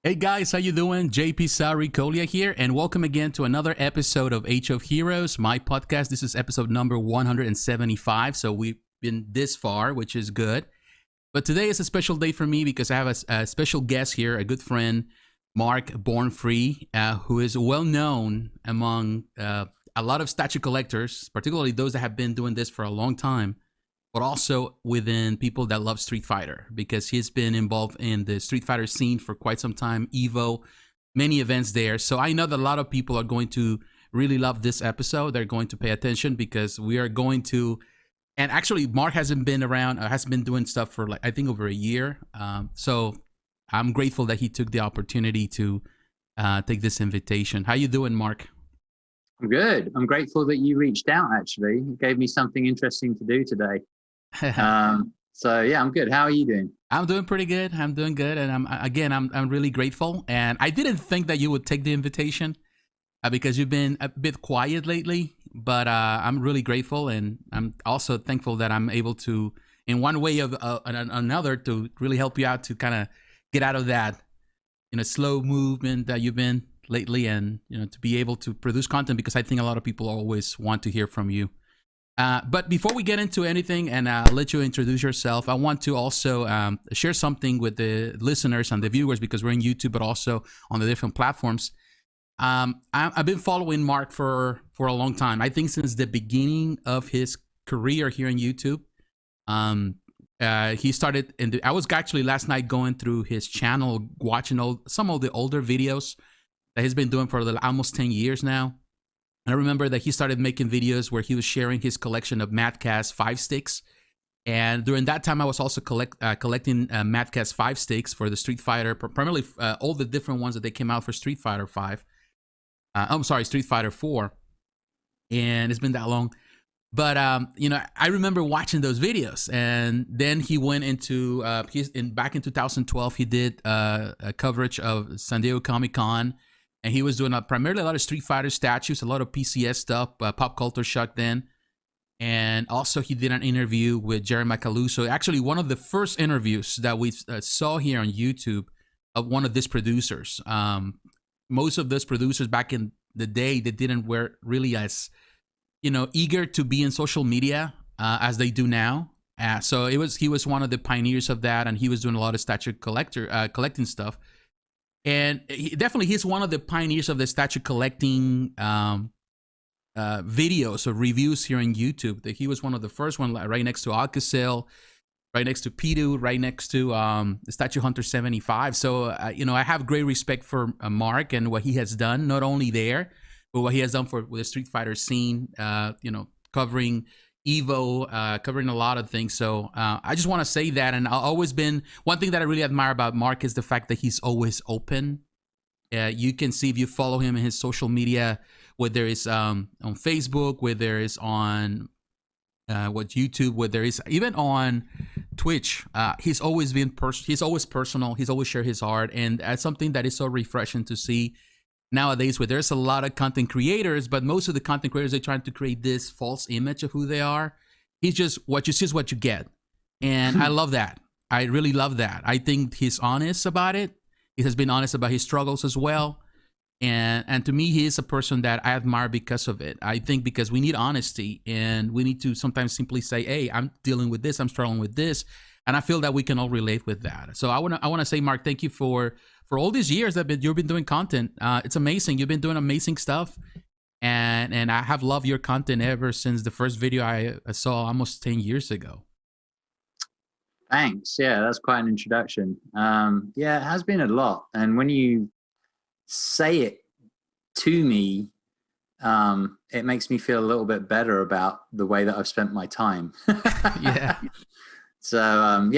Hey guys, how you doing? JP Sarricolea here, and welcome again to another episode of Age of Heroes, my podcast. This is episode number 175, so we've been this far, which is good. But today is a special day for me because I have a special guest here, a good friend, Mark BornFree, who is well known among a lot of statue collectors, particularly those that have been doing this for a long time, but also within people that love Street Fighter, because he's been involved in the Street Fighter scene for quite some time, Evo, many events there. So I know that a lot of people are going to really love this episode. They're going to pay attention because we are going to, and actually Mark hasn't been around, hasn't been doing stuff for like, I think over a year. So I'm grateful that he took the opportunity to take this invitation. How you doing, Mark? I'm good. I'm grateful that you reached out, actually. It gave me something interesting to do today. So yeah, I'm good. How are you doing? I'm doing pretty good. I'm doing good, and I'm really grateful. And I didn't think that you would take the invitation because you've been a bit quiet lately. But I'm really grateful, and I'm also thankful that I'm able to, in one way or another, to really help you out to kind of get out of that, slow movement that you've been lately, and to be able to produce content, because I think a lot of people always want to hear from you. But before we get into anything and let you introduce yourself, I want to also share something with the listeners and the viewers, because we're in YouTube, but also on the different platforms. I've been following Mark for a long time. I think since the beginning of his career here in YouTube. He started I was actually last night going through his channel, watching some of the older videos that he's been doing for almost 10 years now. And I remember that he started making videos where he was sharing his collection of Madcast 5 sticks. And during that time, I was also collecting Madcast 5 sticks for the Street Fighter, primarily all the different ones that they came out for Street Fighter 5. Street Fighter 4. And it's been that long. But, I remember watching those videos. And then he went into, back in 2012, he did a coverage of San Diego Comic-Con. And he was doing primarily a lot of Street Fighter statues, a lot of PCS stuff, Pop Culture Shock then. And also he did an interview with Jerry Macaluso. Actually, one of the first interviews that we saw here on YouTube of one of these producers. Most of those producers back in the day, they didn't were really as, eager to be in social media as they do now. So he was one of the pioneers of that, and he was doing a lot of statue collecting stuff. And he's one of the pioneers of the statue collecting videos or reviews here on YouTube. He was one of the first one, right next to Alcacil, right next to Pidu, right next to the Statue Hunter 75. So, I have great respect for Mark and what he has done, not only there, but what he has done with the Street Fighter scene, covering Evo, covering a lot of things. So I just want to say that. And I've always been, one thing that I really admire about Mark is the fact that he's always open. You can see if you follow him in his social media, whether it's on Facebook, whether it's on YouTube, whether it's even on Twitch. He's always been he's always personal. He's always shared his heart. And that's something that is so refreshing to see nowadays, where there's a lot of content creators, but most of the content creators are trying to create this false image of who they are. He's just, what you see is what you get. And I love that. I really love that. I think he's honest about it. He has been honest about his struggles as well. And to me, he is a person that I admire because of it. I think because we need honesty, and we need to sometimes simply say, hey, I'm dealing with this, I'm struggling with this. And I feel that we can all relate with that. So I want to say, Mark, thank you for all these years that you've been doing content. It's amazing. You've been doing amazing stuff. And I have loved your content ever since the first video I saw almost 10 years ago. Thanks. Yeah, that's quite an introduction. Yeah, it has been a lot. And when you say it to me, it makes me feel a little bit better about the way that I've spent my time. Yeah. So,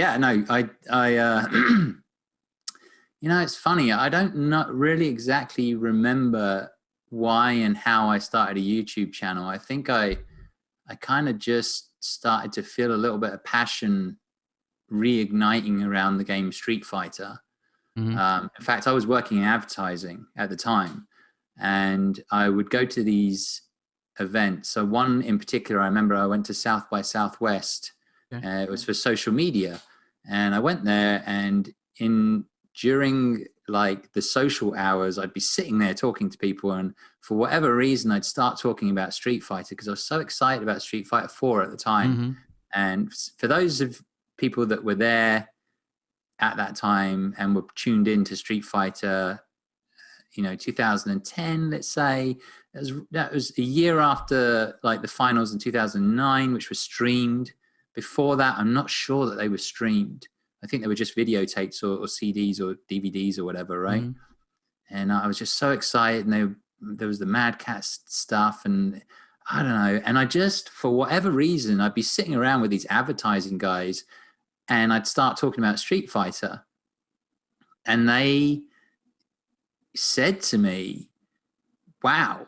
it's funny. I don't not really exactly remember why and how I started a YouTube channel. I think I kind of just started to feel a little bit of passion reigniting around the game Street Fighter. Mm-hmm. In fact, I was working in advertising at the time, and I would go to these events. So one in particular, I remember I went to South by Southwest. Okay. It was for social media, and I went there, and during like the social hours, I'd be sitting there talking to people, and for whatever reason, I'd start talking about Street Fighter because I was so excited about Street Fighter 4 at the time. And for those of people that were there at that time and were tuned into Street Fighter, 2010, let's say, that was a year after like the finals in 2009, which was streamed. Before that, I'm not sure that they were streamed. I think they were just videotapes or CDs or DVDs or whatever, right? And I was just so excited, and there was the Mad Cat stuff, and I don't know. And I just, for whatever reason, I'd be sitting around with these advertising guys, and I'd start talking about Street Fighter, and they said to me, wow,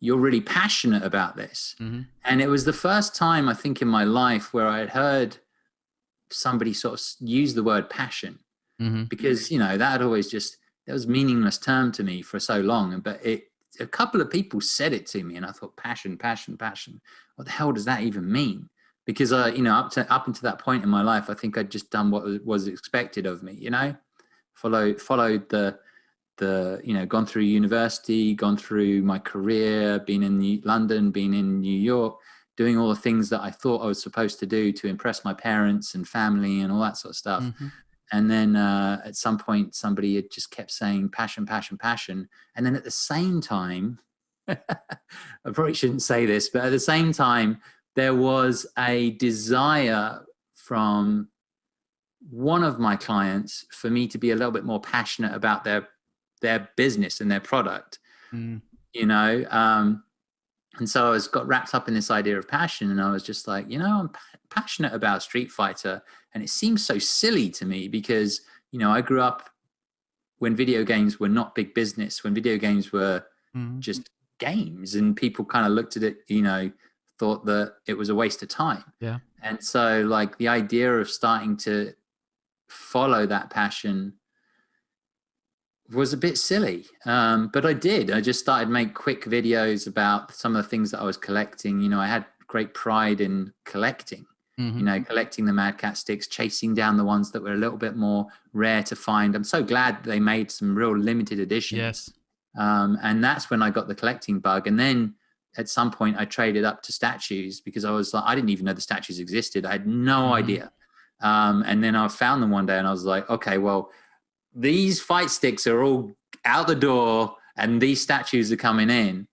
you're really passionate about this. And it was the first time, I think, in my life where I had heard somebody sort of use the word passion, because, that had always that was a meaningless term to me for so long. But a couple of people said it to me, and I thought, passion. What the hell does that even mean? Because up until that point in my life, I think I'd just done what was expected of me, followed the gone through university, gone through my career, been in London, been in New York, doing all the things that I thought I was supposed to do to impress my parents and family and all that sort of stuff. And then at some point, somebody had just kept saying passion. And then at the same time, I probably shouldn't say this, but at the same time, there was a desire from one of my clients for me to be a little bit more passionate about their business and their product, and so I got wrapped up in this idea of passion, and I was just like, I'm passionate about Street Fighter, and it seems so silly to me because, I grew up when video games were not big business, when video games were just games, and people kind of looked at it, thought that it was a waste of time. And so like the idea of starting to follow that passion was a bit silly, but I just started to make quick videos about some of the things that I was collecting. I had great pride in collecting, collecting the Mad Cat sticks, chasing down the ones that were a little bit more rare to find. I'm so glad they made some real limited editions. And that's when I got the collecting bug. And then at some point I traded up to statues because I was like, I didn't even know the statues existed. I had no idea. And then I found them one day and I was like, okay, well, these fight sticks are all out the door and these statues are coming in.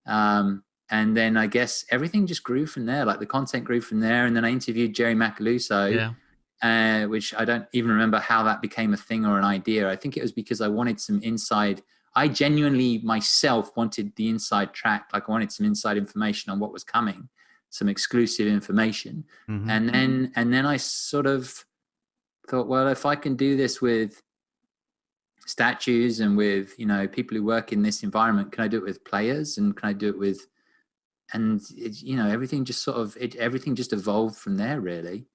And then I guess everything just grew from there. Like the content grew from there. And then I interviewed Jerry Macaluso, which I don't even remember how that became a thing or an idea. I think it was because I wanted some inside. I genuinely myself wanted the inside track. Like I wanted some inside information on what was coming, some exclusive information. And then I sort of thought, well, if I can do this with statues and with people who work in this environment, can I do it with players, and can I do it with, and everything just everything just evolved from there, really.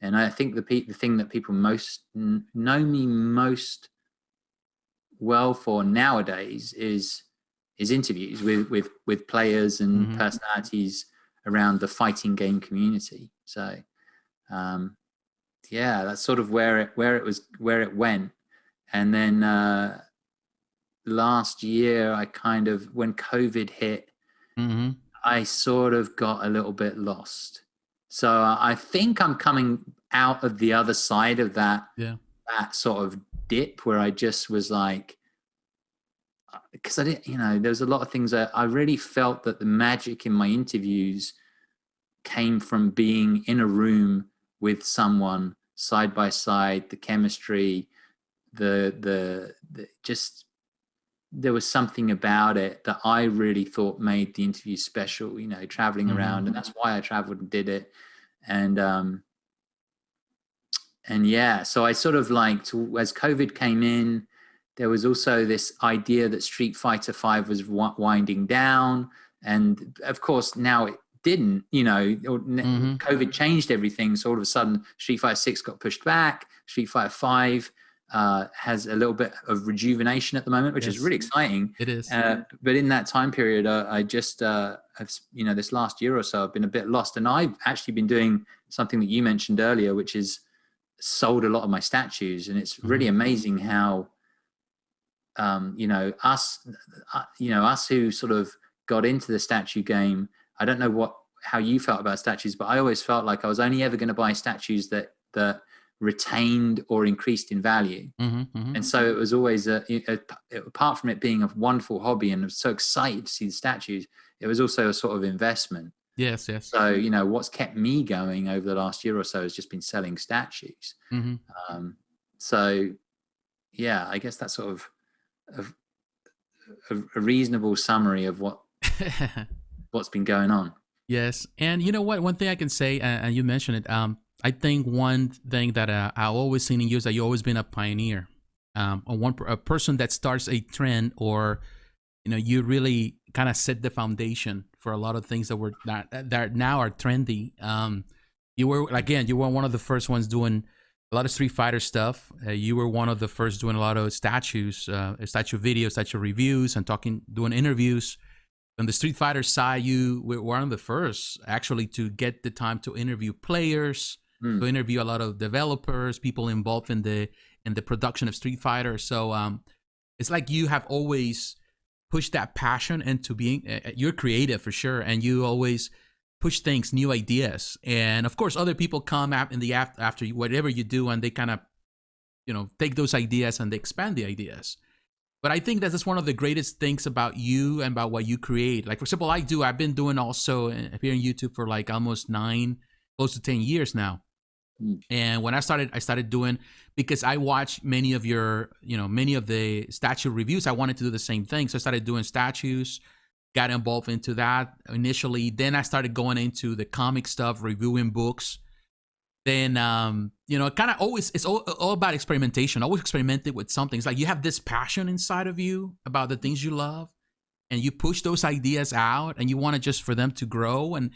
And I think the thing that people most know me most well for nowadays is interviews with players and personalities around the fighting game community. So that's sort of where it went. And then last year, when COVID hit, I sort of got a little bit lost. So I think I'm coming out of the other side of that sort of dip where I just was like, because I didn't, there was a lot of things that I really felt that the magic in my interviews came from being in a room with someone side by side, the chemistry, the just, there was something about it that I really thought made the interview special, traveling around, and that's why I traveled and did it. And so I sort of liked, as COVID came in, there was also this idea that Street Fighter 5 was winding down. And of course, now it didn't, COVID changed everything. So all of a sudden, Street Fighter 6 got pushed back. Street Fighter 5 has a little bit of rejuvenation at the moment, which is really exciting. It is. But in that time period, I just, this last year or so, I've been a bit lost. And I've actually been doing something that you mentioned earlier, which is sold a lot of my statues. And it's really amazing how us who sort of got into the statue game. I don't know how you felt about statues, but I always felt like I was only ever going to buy statues that retained or increased in value. And so it was always apart from it being a wonderful hobby and I was so excited to see the statues, it was also a sort of investment. Yes. So, what's kept me going over the last year or so has just been selling statues. So yeah, I guess that's sort of a reasonable summary of what's been going on. Yes. And you know what? One thing I can say, and you mentioned it, I think one thing that I've always seen in you is that you've always been a pioneer, a person that starts a trend, or you really kind of set the foundation for a lot of things that now are trendy. You were one of the first ones doing a lot of Street Fighter stuff. You were one of the first doing a lot of statue videos, statue reviews, and doing interviews. On the Street Fighter side, you were one of the first actually to get the time to interview players, to interview a lot of developers, people involved in the production of Street Fighter. So it's like you have always pushed that passion into being. You're creative for sure, and you always push things, new ideas, and of course, other people come up in the after whatever you do, and they kind of, take those ideas and they expand the ideas. But I think that's just one of the greatest things about you and about what you create. Like, for example, I've been doing also here on YouTube for like almost 9, close to 10 years now. And when I started doing, because I watched many of the statue reviews, I wanted to do the same thing. So I started doing statues, got involved into that initially. Then I started going into the comic stuff, reviewing books. Then, kind of always, it's all about experimentation. Always experimented with something. It's like you have this passion inside of you about the things you love, and you push those ideas out, and you want to just for them to grow. And,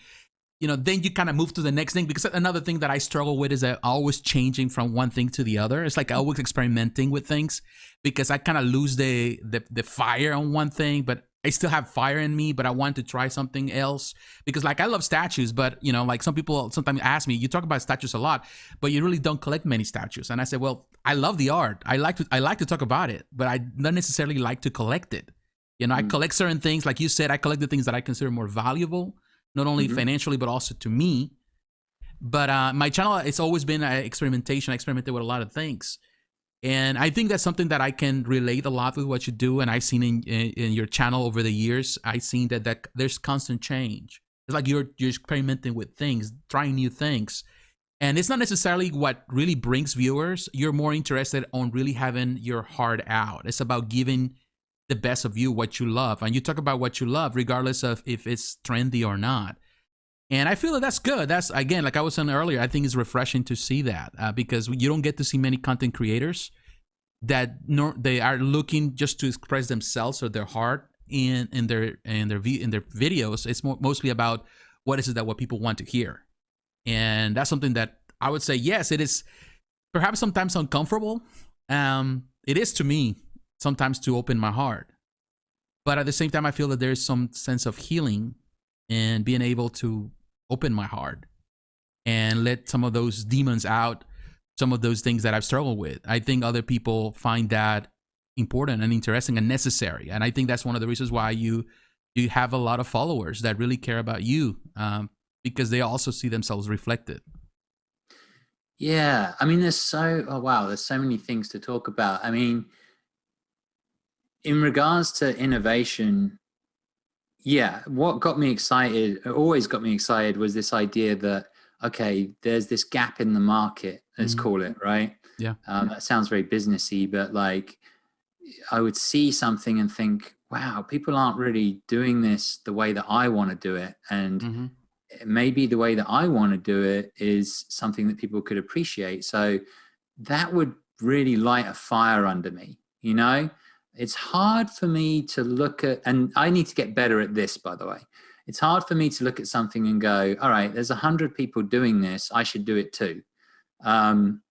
then you kind of move to the next thing, because another thing that I struggle with is that I'm always changing from one thing to the other. It's like always experimenting with things, because I kind of lose the fire on one thing, but I still have fire in me, but I want to try something else. Because like I love statues, but like some people sometimes ask me, you talk about statues a lot, but you really don't collect many statues. And I said, well, I love the art. I like to talk about it, but I don't necessarily like to collect it. I collect certain things. Like you said, I collect the things that I consider more valuable, not only financially, but also to me. But my channel, it's always been experimentation. I experimented with a lot of things. And I think that's something that I can relate a lot with what you do. And I've seen in your channel over the years, I've seen that there's constant change. It's like you're experimenting with things, trying new things. And it's not necessarily what really brings viewers. You're more interested on really having your heart out. It's about giving the best of you, what you love. And you talk about what you love, regardless of if it's trendy or not. And I feel that that's good. That's, again, like I was saying earlier, I think it's refreshing to see that because you don't get to see many content creators that they are looking just to express themselves or their heart in their videos. It's mostly about what is it that what people want to hear. And that's something that I would say, yes, it is perhaps sometimes uncomfortable. It is to me sometimes to open my heart. But at the same time, I feel that there's some sense of healing and being able to open my heart and let some of those demons out, some of those things that I've struggled with. I think other people find that important and interesting and necessary. And I think that's one of the reasons why you have a lot of followers that really care about you, because they also see themselves reflected. Yeah. I mean, there's so many things to talk about. I mean, in regards to innovation, yeah, what got me excited, always got me excited, was this idea that, okay, there's this gap in the market, let's call it, right? Yeah. That sounds very businessy, but like I would see something and think, wow, people aren't really doing this the way that I want to do it. And maybe the way that I want to do it is something that people could appreciate. So that would really light a fire under me, It's hard for me to look at, and I need to get better at this, by the way. It's hard for me to look at something and go, all right, there's 100 people doing this, I should do it too. And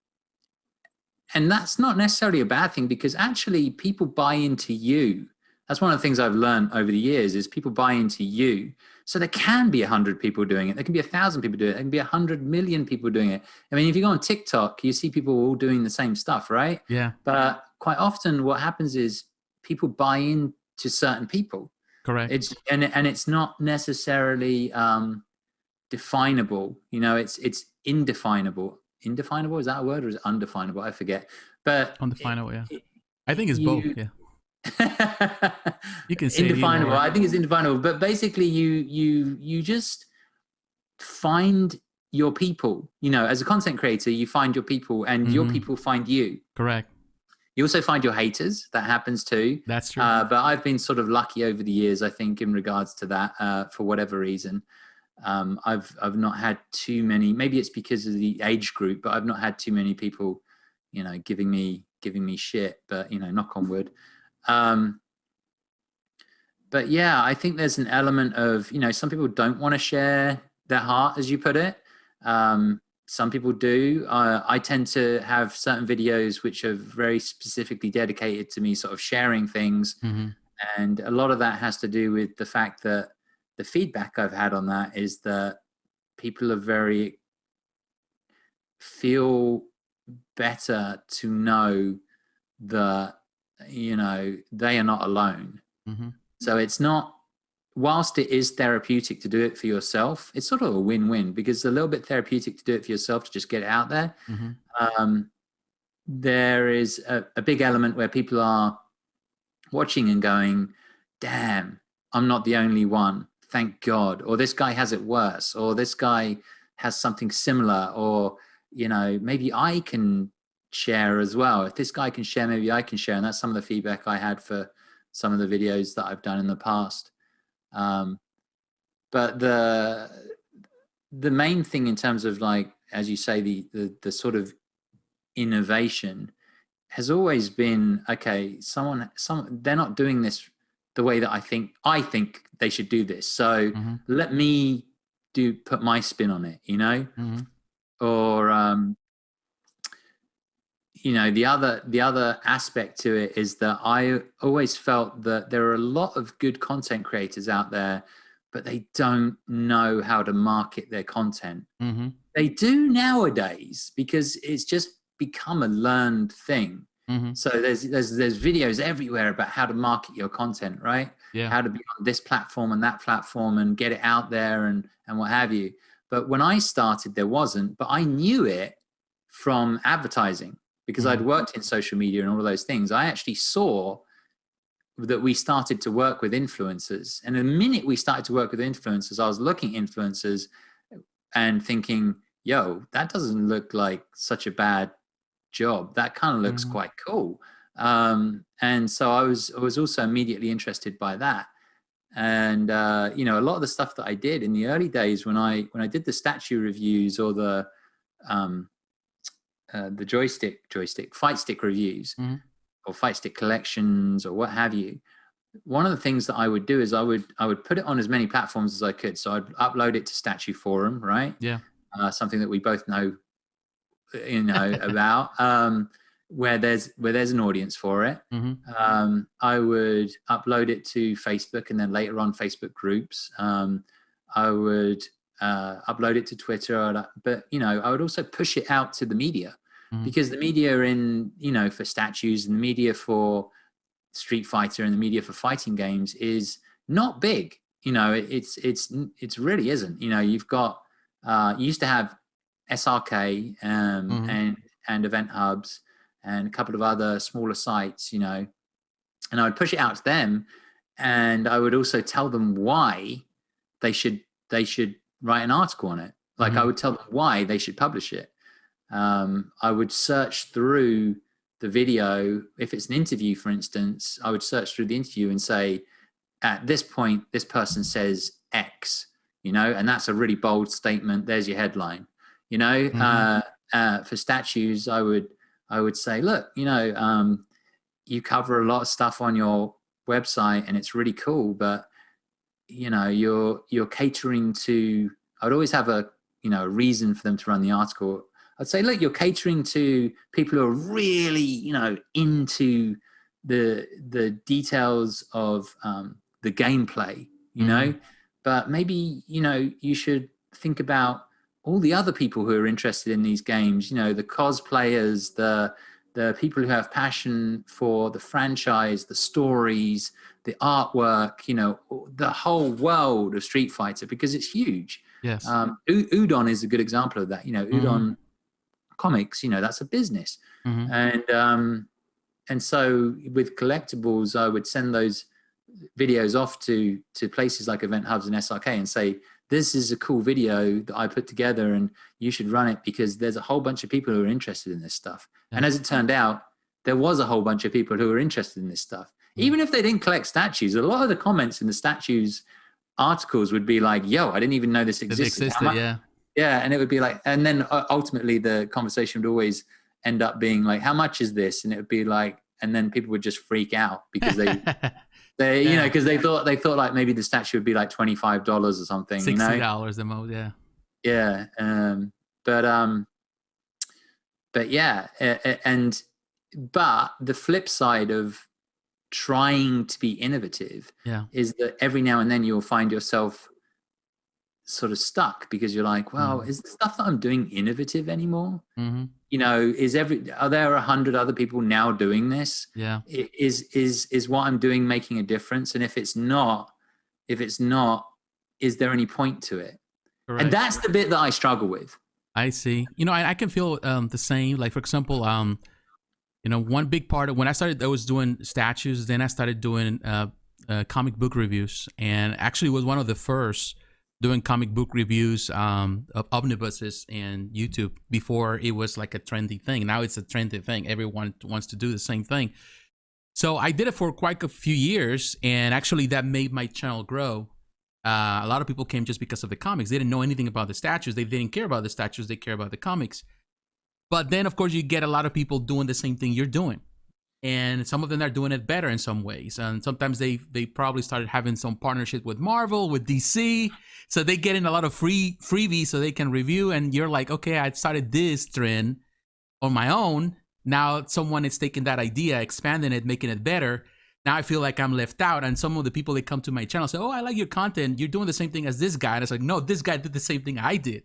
that's not necessarily a bad thing, because actually people buy into you. That's one of the things I've learned over the years, is people buy into you. So there can be 100 people doing it. There can be 1,000 people doing it. There can be 100 million people doing it. I mean, if you go on TikTok, you see people all doing the same stuff, right? Yeah. But quite often what happens is people buy into certain people. Correct. And it's not necessarily definable. You know, it's indefinable. Indefinable, is that a word, or is it undefinable? I forget. But Undefinable, yeah. I think it's both. Yeah. You can say indefinable. it I think it's indefinable. But basically, you just find your people. You know, as a content creator, you find your people, and your people find you. Correct. You also find your haters. That happens too. That's true. But I've been sort of lucky over the years, I think, in regards to that, for whatever reason. I've not had too many. Maybe it's because of the age group, but I've not had too many people, you know, giving me shit. But you know, knock on wood. But yeah, I think there's an element of, you know, some people don't want to share their heart, as you put it. Some people do. I tend to have certain videos which are very specifically dedicated to me sort of sharing things. And a lot of that has to do with the fact that the feedback I've had on that is that people are feel better to know that, you know, they are not alone. So it's not, whilst it is therapeutic to do it for yourself, it's sort of a win-win, because it's a little bit therapeutic to do it for yourself, to just get it out there. There is a big element where people are watching and going, damn, I'm not the only one, thank God. Or this guy has it worse, or this guy has something similar, or, you know, maybe I can share as well. If this guy can share, maybe I can share. And that's some of the feedback I had for some of the videos that I've done in the past. But the main thing in terms of, like, as you say, the sort of innovation has always been, okay, they're not doing this the way that I think they should do this. So let me put my spin on it, you know? Or, you know, the other aspect to it is that I always felt that there are a lot of good content creators out there, but they don't know how to market their content. They do nowadays, because it's just become a learned thing. So there's videos everywhere about how to market your content, right? Yeah. How to be on this platform and that platform and get it out there and what have you. But when I started, there wasn't, but I knew it from advertising, because I'd worked in social media and all of those things. I actually saw that we started to work with influencers. And the minute we started to work with influencers, I was looking at influencers and thinking, yo, that doesn't look like such a bad job. That kind of looks quite cool. And so I was also immediately interested by that. And, you know, a lot of the stuff that I did in the early days when I did the statue reviews, or the fight stick reviews, or fight stick collections, or what have you, one of the things that I would do is I would put it on as many platforms as I could. So I'd upload it to Statue Forum, right? Yeah. Something that we both know, you know, about, where there's an audience for it. I would upload it to Facebook, and then later on Facebook groups. I would upload it to Twitter, but, you know, I would also push it out to the media, because the media you know, for statues, and the media for Street Fighter, and the media for fighting games is not big. You know, it's really isn't. You know, you've got you used to have SRK and Event Hubs and a couple of other smaller sites, you know, and I would push it out to them, and I would also tell them why they should write an article on it. Like, I would tell them why they should publish it. I would search through the video. If it's an interview, for instance, I would search through the interview and say, at this point, this person says X, you know, and that's a really bold statement. There's your headline, you know. For statues, I would say, look, you know, you cover a lot of stuff on your website, and it's really cool, but, you know, you're catering to. I would always have a reason for them to run the article. I'd say, look, you're catering to people who are really, you know, into the details of the gameplay, you know, but maybe, you know, you should think about all the other people who are interested in these games, you know, the cosplayers, the the people who have passion for the franchise, the stories, the artwork, you know, the whole world of Street Fighter, because it's huge. Yes. Udon is a good example of that. You know, Udon Comics, you know, that's a business. And so with collectibles, I would send those videos off to places like Event Hubs and SRK and say, this is a cool video that I put together and you should run it because there's a whole bunch of people who are interested in this stuff. Yeah. And as it turned out, there was a whole bunch of people who were interested in this stuff. Even if they didn't collect statues, a lot of the comments in the statues articles would be like, yo, I didn't even know this existed. Yeah. Yeah. And it would be like, and then ultimately the conversation would always end up being like, how much is this? And it would be like, and then people would just freak out because you know, because they thought like maybe the statue would be like $25 or something, $60 you know? the most, yeah. Yeah. But yeah, but the flip side of trying to be innovative is that every now and then you'll find yourself sort of stuck because you're like, well, is the stuff that I'm doing innovative anymore? You know, are there 100 other people now doing this? Yeah. Is what I'm doing making a difference? And if it's not, is there any point to it? Correct. And that's the bit that I struggle with. I see. You know, I can feel the same. Like, for example, you know, one big part of when I was doing statues, then I started doing comic book reviews, and actually was one of the first doing comic book reviews of omnibuses and YouTube before it was like a trendy thing. Now it's a trendy thing. Everyone wants to do the same thing. So I did it for quite a few years, and actually that made my channel grow. A lot of people came just because of the comics. They didn't know anything about the statues. They didn't care about the statues. They care about the comics. But then, of course, you get a lot of people doing the same thing you're doing. And some of them are doing it better in some ways. And sometimes they probably started having some partnership with Marvel, with DC. So they get in a lot of freebies so they can review. And you're like, okay, I started this trend on my own. Now someone is taking that idea, expanding it, making it better. Now I feel like I'm left out. And some of the people that come to my channel say, oh, I like your content. You're doing the same thing as this guy. And it's like, no, this guy did the same thing I did.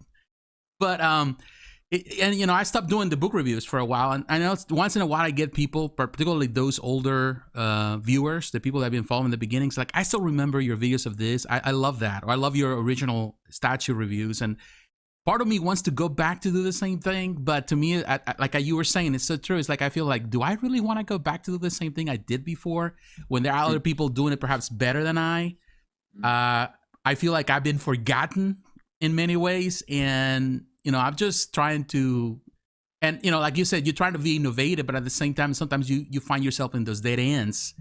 But and you know, I stopped doing the book reviews for a while, and I know once in a while I get people, particularly those older viewers, the people that have been following the beginnings, like, I still remember your videos of this. I love that, or I love your original statue reviews. And part of me wants to go back to do the same thing, but to me, like you were saying, it's so true. It's like I feel like, do I really want to go back to do the same thing I did before when there are other people doing it perhaps better than I? I feel like I've been forgotten in many ways, and you know, I'm just trying to, and you know, like you said, you're trying to be innovative, but at the same time, sometimes you find yourself in those dead ends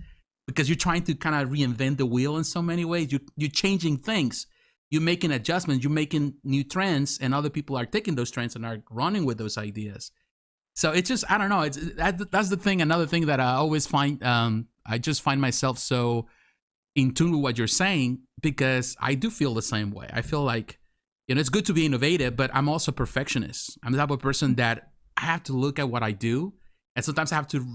because you're trying to kind of reinvent the wheel in so many ways. You're changing things, you're making adjustments, you're making new trends, and other people are taking those trends and are running with those ideas. So it's just, I don't know. That's the thing. Another thing that I always find, I just find myself so in tune with what you're saying, because I do feel the same way. I feel like, you know, it's good to be innovative, but I'm also a perfectionist. I'm the type of person that I have to look at what I do. And sometimes I have to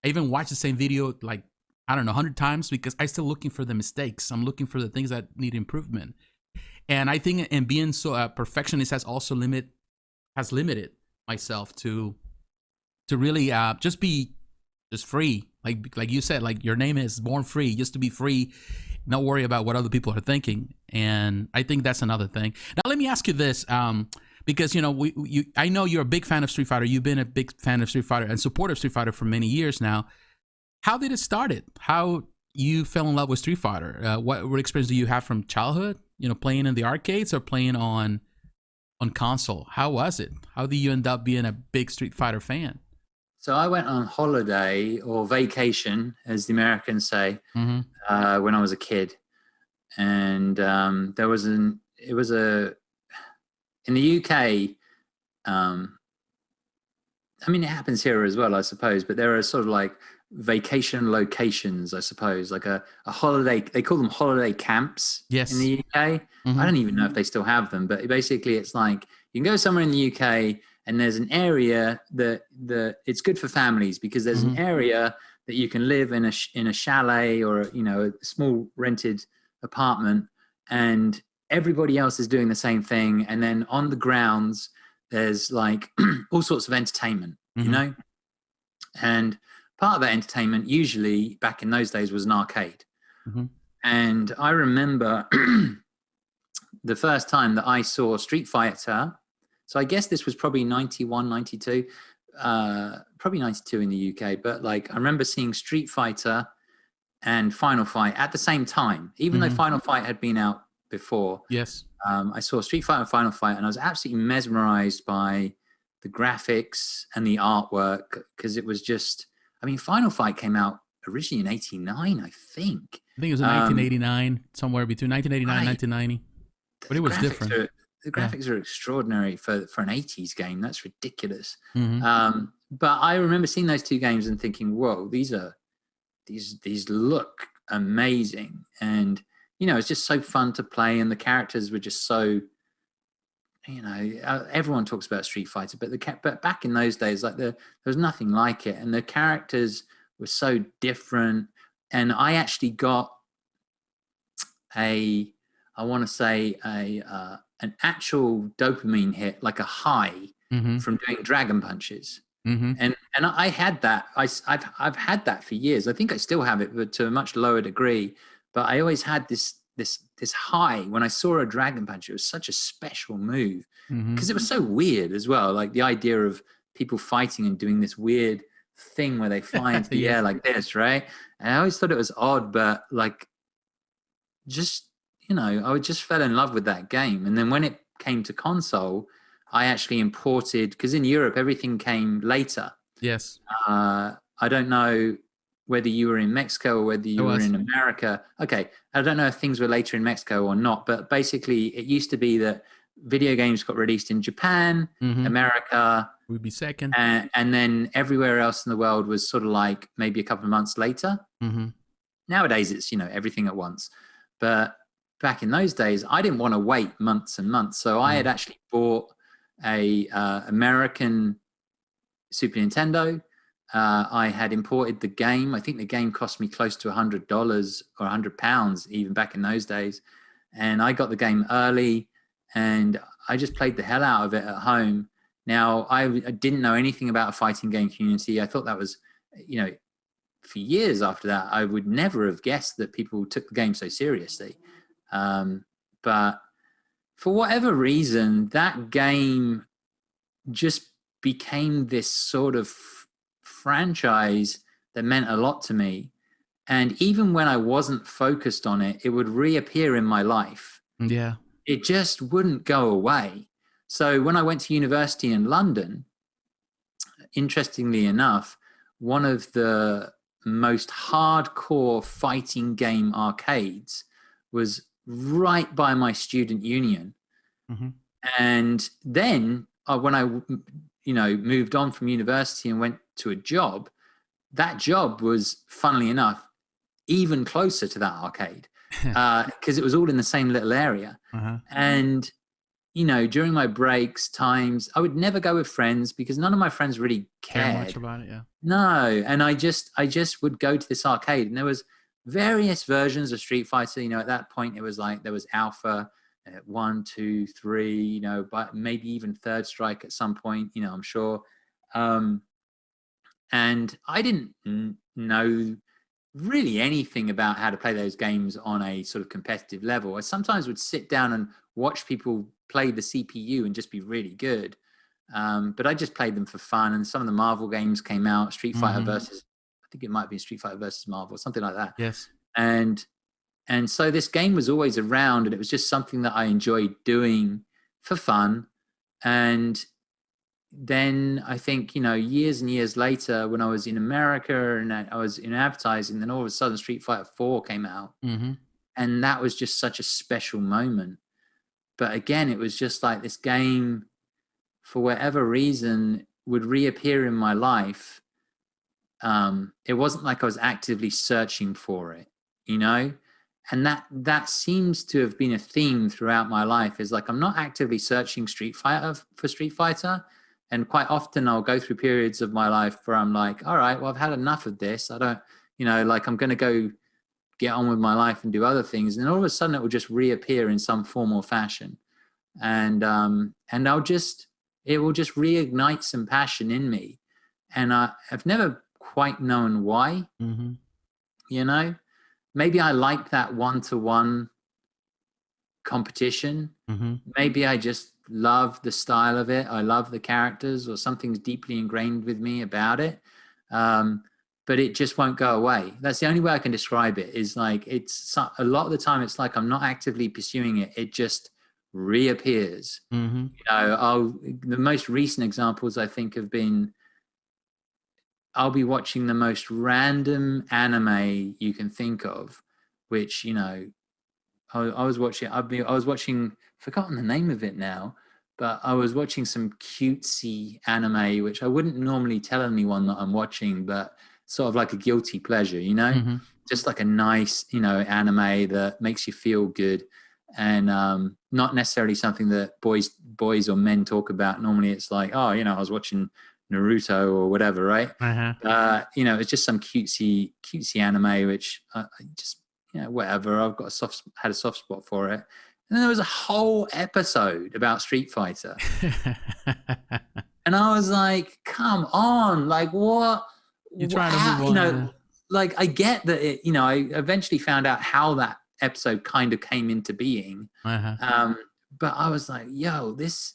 even watch the same video, like, I don't know, 100 times, because I'm still looking for the mistakes. I'm looking for the things that need improvement. And I think, and being so a perfectionist has also limited myself to really just be free. Like you said, like your name is BornFree, just to be free, not worry about what other people are thinking. And I think that's another thing. Now, let me ask you this, because, you know, I know you're a big fan of Street Fighter. You've been a big fan of Street Fighter and supporter of Street Fighter for many years now. How did it start? How you fell in love with Street Fighter? What experience do you have from childhood? You know, playing in the arcades or playing on console? How was it? How did you end up being a big Street Fighter fan? So I went on holiday, or vacation, as the Americans say, when I was a kid. And in the UK, I mean, it happens here as well, I suppose, but there are sort of like vacation locations, I suppose, like a holiday, they call them holiday camps in the UK. I don't even know if they still have them, but basically it's like you can go somewhere in the UK and there's an area that it's good for families, because there's an area that you can live in a chalet or, you know, a small rented apartment, and everybody else is doing the same thing. And then on the grounds, there's like all sorts of entertainment, you know? And part of that entertainment, usually back in those days, was an arcade. Mm-hmm. And I remember the first time that I saw Street Fighter. So I guess this was probably 91, 92, probably 92 in the UK. But like, I remember seeing Street Fighter and Final Fight at the same time, even though Final Fight had been out before. Yes. I saw Street Fighter and Final Fight, and I was absolutely mesmerized by the graphics and the artwork, because it was just, I mean, Final Fight came out originally in 89, I think. I think it was in 1989, somewhere between 1989 and 1990. But it was different. The graphics are extraordinary for an 80s game. That's ridiculous. Mm-hmm. But I remember seeing those two games and thinking, whoa, these look amazing. And, you know, it's just so fun to play. And the characters were just so, you know, everyone talks about Street Fighter, but back in those days, like there was nothing like it. And the characters were so different. And I actually got an actual dopamine hit, like a high from doing Dragon Punches. And I had that. I've had that for years. I think I still have it, but to a much lower degree. But I always had this high when I saw a Dragon Punch. It was such a special move, because it was so weird as well. Like the idea of people fighting and doing this weird thing where they fly into the air like this, right? And I always thought it was odd, but like, just, you know, I just fell in love with that game. And then when it came to console, I actually imported, because in Europe everything came later. Yes. I don't know whether you were in Mexico or whether you were in America. Okay, I don't know if things were later in Mexico or not, but basically it used to be that video games got released in Japan, America would be second, and then everywhere else in the world was sort of like maybe a couple of months later. Nowadays it's, you know, everything at once. But back in those days, I didn't want to wait months and months. So I had actually bought a American Super Nintendo. I had imported the game. I think the game cost me close to $100 or £100 even back in those days. And I got the game early and I just played the hell out of it at home. Now, I didn't know anything about a fighting game community. I thought that was, you know, for years after that, I would never have guessed that people took the game so seriously. But for whatever reason, that game just became this sort of franchise that meant a lot to me. And even when I wasn't focused on it, it would reappear in my life. Yeah. It just wouldn't go away. So when I went to university in London, interestingly enough, one of the most hardcore fighting game arcades was right by my student union. And then when I, you know, moved on from university and went to a job, that job was, funnily enough, even closer to that arcade, because it was all in the same little area. And, you know, during my breaks times, I would never go with friends because none of my friends really cared much about it. Yeah. No. And I just would go to this arcade, and there was various versions of Street Fighter. You know, at that point it was like there was Alpha 1, 2, 3, you know, but maybe even Third Strike at some point, you know, I'm sure. And I didn't know really anything about how to play those games on a sort of competitive level. I sometimes would sit down and watch people play the CPU and just be really good. But I just played them for fun. And some of the Marvel games came out, Street Fighter versus, I think it might be Street Fighter versus Marvel, something like that. Yes. And so this game was always around, and it was just something that I enjoyed doing for fun. And then I think, you know, years and years later, when I was in America and I was in advertising, then all of a sudden Street Fighter 4 came out. And that was just such a special moment. But again, it was just like this game, for whatever reason, would reappear in my life. It wasn't like I was actively searching for it, you know? And that seems to have been a theme throughout my life, is like I'm not actively searching for Street Fighter. And quite often I'll go through periods of my life where I'm like, all right, well, I've had enough of this. I don't, you know, like I'm going to go get on with my life and do other things. And then all of a sudden it will just reappear in some form or fashion. And it will just reignite some passion in me. And I've never quite known why. Mm-hmm. You know, maybe I like that one-to-one competition. Mm-hmm. Maybe I just love the style of it. I love the characters, or something's deeply ingrained with me about it. But it just won't go away. That's the only way I can describe it. Is like, it's a lot of the time it's like I'm not actively pursuing it. It just reappears. Mm-hmm. You know, the most recent examples I think have been, I'll be watching the most random anime you can think of, which, you know, I was watching, forgotten the name of it now, but I was watching some cutesy anime, which I wouldn't normally tell anyone that I'm watching, but sort of like a guilty pleasure, you know, Mm-hmm. just like a nice, you know, anime that makes you feel good, and not necessarily something that boys or men talk about. Normally it's like, oh, you know, I was watching Naruto or whatever, right? Uh-huh. You know, it's just some cutesy anime, which I just, you know, whatever. I've got had a soft spot for it. And then there was a whole episode about Street Fighter, and I was like, "Come on! Like, what? You're trying to move How, on. you know, like, I get that it. You know, I eventually found out how that episode kind of came into being. Uh-huh. But I was like, yo, this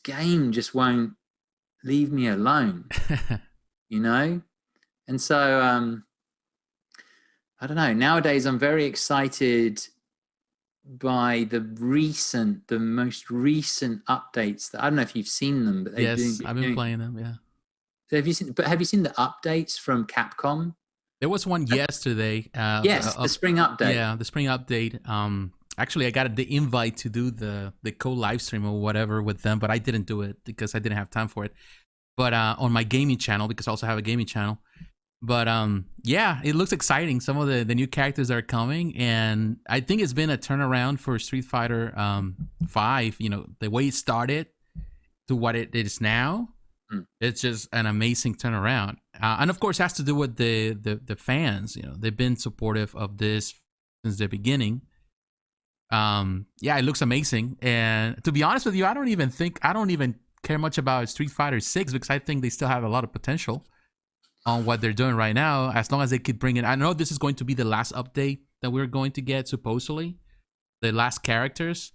game just won't leave me alone, you know? And so, I don't know. Nowadays, I'm very excited by the most recent updates. That I don't know if you've seen them, but Yes, I've been playing them. Yeah. Have you seen the updates from Capcom? There was one yesterday. Yes, the spring update. Yeah, the spring update. Actually, I got the invite to do the co-live stream or whatever with them, but I didn't do it because I didn't have time for it. But on my gaming channel, because I also have a gaming channel. But yeah, it looks exciting. Some of the new characters are coming, and I think it's been a turnaround for Street Fighter 5. You know, the way it started to what it is now. It's just an amazing turnaround, and of course, it has to do with the fans. You know, they've been supportive of this since the beginning. Yeah, it looks amazing, and to be honest with you, I don't even care much about Street Fighter 6 because I think they still have a lot of potential on what they're doing right now. As long as they keep bringing, I know this is going to be the last update that we're going to get, supposedly, the last characters.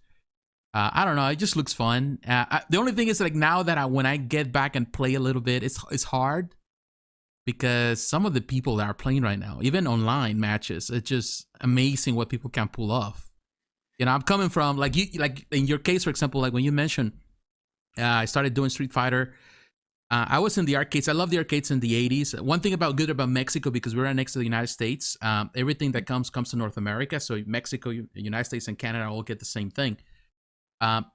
I don't know. It just looks fun. The only thing is, like, now that when I get back and play a little bit, it's hard because some of the people that are playing right now, even online matches, it's just amazing what people can pull off. You know, I'm coming from like in your case, for example, like when you mentioned, I started doing Street Fighter. I was in the arcades. I love the arcades in the 80s. One thing good about Mexico, because we're right next to the United States, everything that comes to North America. So Mexico, United States, and Canada all get the same thing.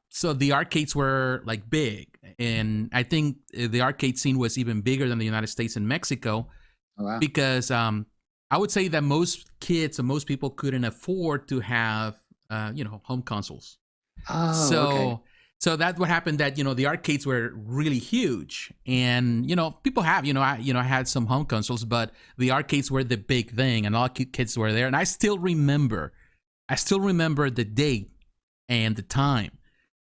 So the arcades were like big, and I think the arcade scene was even bigger than the United States and Mexico. Oh, wow. Because I would say that most kids and most people couldn't afford to have home consoles. Oh, okay. So that's what happened. That the arcades were really huge, and people have I had some home consoles, but the arcades were the big thing, and all kids were there. And I still remember the date and the time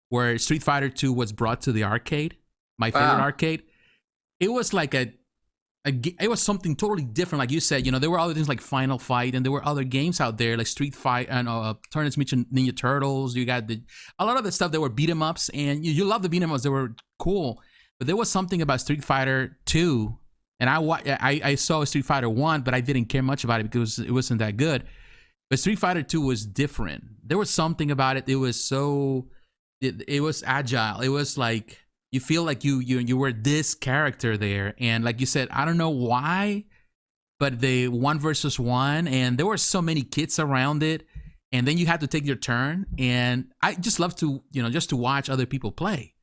where Street Fighter 2 was brought to the arcade, my favorite arcade. It was like it was something totally different. Like you said, there were other things like Final Fight, and there were other games out there like Street Fight and Teenage Mutant Ninja Turtles. You got a lot of the stuff that were beat 'em ups, and you love the beat 'em ups. They were cool, but there was something about Street Fighter 2, and I saw Street Fighter 1, but I didn't care much about it because it wasn't that good. But Street Fighter 2 was different. There was something about it. It was it was agile. It was like you feel like you were this character there, and like you said, I don't know why, but the 1 versus 1, and there were so many kids around it, and then you had to take your turn, and I just love to just to watch other people play.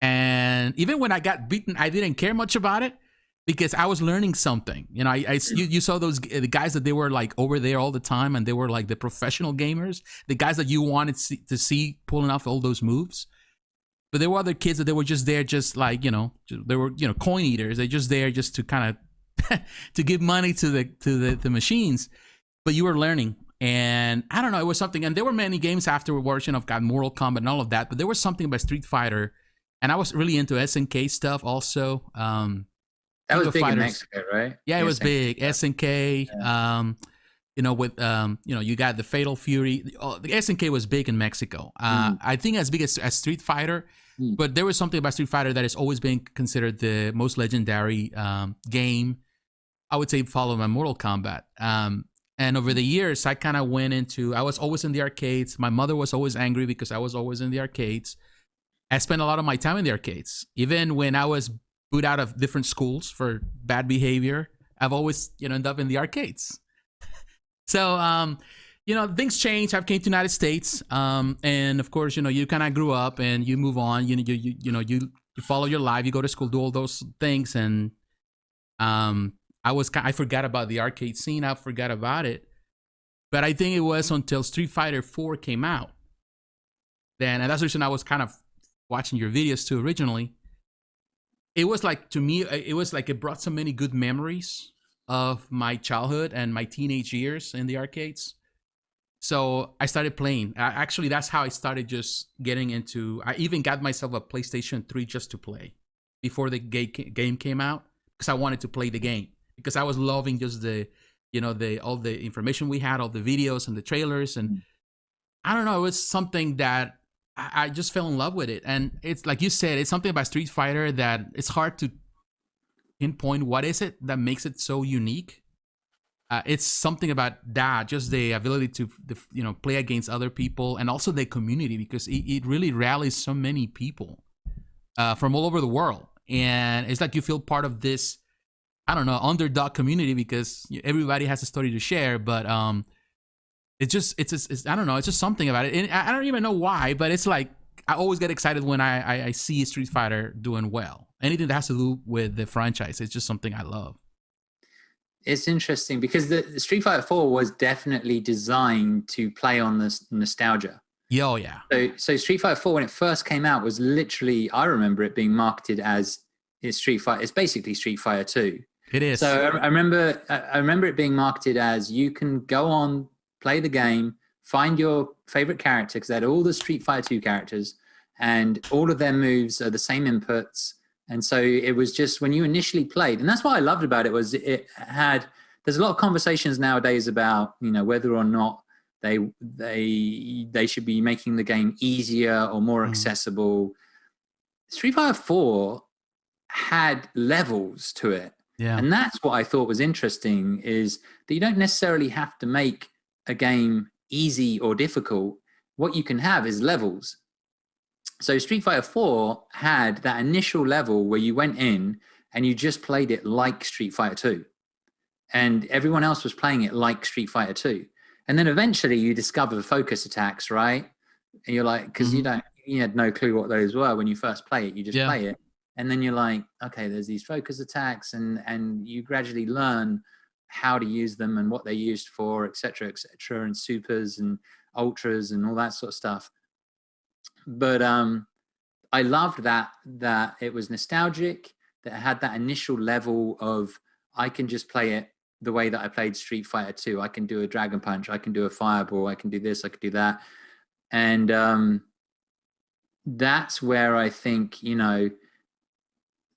And even when I got beaten, I didn't care much about it because I was learning something. You saw the guys that they were like over there all the time, and they were like the professional gamers, the guys that you wanted to see pulling off all those moves. But there were other kids that they were just there, just like, they were, coin eaters. They're just there just to kind of to give money to the machines. But you were learning. And I don't know, it was something. And there were many games afterwards, got Mortal Kombat and all of that. But there was something about Street Fighter. And I was really into SNK stuff also. That King was of big in Fighters. Mexico, right? Yeah, it The was big. SNK. SNK. Yeah. With you got the Fatal Fury. The SNK was big in Mexico. Mm, I think as big as Street Fighter, mm, but there was something about Street Fighter that has always been considered the most legendary game. I would say, followed by Mortal Kombat. And over the years, I kind of went into. I was always in the arcades. My mother was always angry because I was always in the arcades. I spent a lot of my time in the arcades, even when I was booted out of different schools for bad behavior. I've always, end up in the arcades. So, things change. I've came to the United States, and of course, you kind of grew up and you move on. You follow your life. You go to school, do all those things, and I forgot about the arcade scene. I forgot about it, but I think it was until Street Fighter 4 came out. And that's the reason I was kind of watching your videos too originally. It was like, to me, it was like it brought so many good memories of my childhood and my teenage years in the arcades. So I started playing. Actually, that's how I started just getting into. I even got myself a PlayStation 3 just to play before the game came out, because I wanted to play the game, because I was loving just the all the information we had, all the videos and the trailers, and I don't know, it was something that I just fell in love with it. And it's like you said, it's something about Street Fighter that it's hard to pinpoint what is it that makes it so unique. It's something about that, just the ability to play against other people, and also the community, because it really rallies so many people from all over the world, and it's like you feel part of this, I don't know, underdog community, because everybody has a story to share. But it's I don't know, it's just something about it, and I don't even know why, but it's like I always get excited when I see Street Fighter doing well. Anything that has to do with the franchise, it's just something I love. It's interesting because the Street Fighter 4 was definitely designed to play on this nostalgia. Oh yeah. So Street Fighter 4, when it first came out, was literally, I remember it being marketed as Street Fighter. It's basically Street Fighter 2. It is. So I remember it being marketed as, you can go on, play the game, find your favorite character, because they had all the Street Fighter 2 characters, and all of their moves are the same inputs. And so it was just, when you initially played, and that's what I loved about it, was there's a lot of conversations nowadays about, whether or not they should be making the game easier or more accessible. Street Fighter 4 had levels to it. Yeah. And that's what I thought was interesting, is that you don't necessarily have to make a game easy or difficult. What you can have is levels. So Street Fighter 4 had that initial level where you went in and you just played it like Street Fighter 2. And everyone else was playing it like Street Fighter 2. And then eventually you discover the focus attacks, right? And you're like, because you had no clue what those were when you first play it. You just play it. And then you're like, okay, there's these focus attacks, and you gradually learn how to use them and what they're used for, et cetera, and supers and ultras and all that sort of stuff. But I loved that it was nostalgic, that it had that initial level of, I can just play it the way that I played Street Fighter 2. I can do a Dragon Punch, I can do a Fireball, I can do this, I can do that. And that's where I think,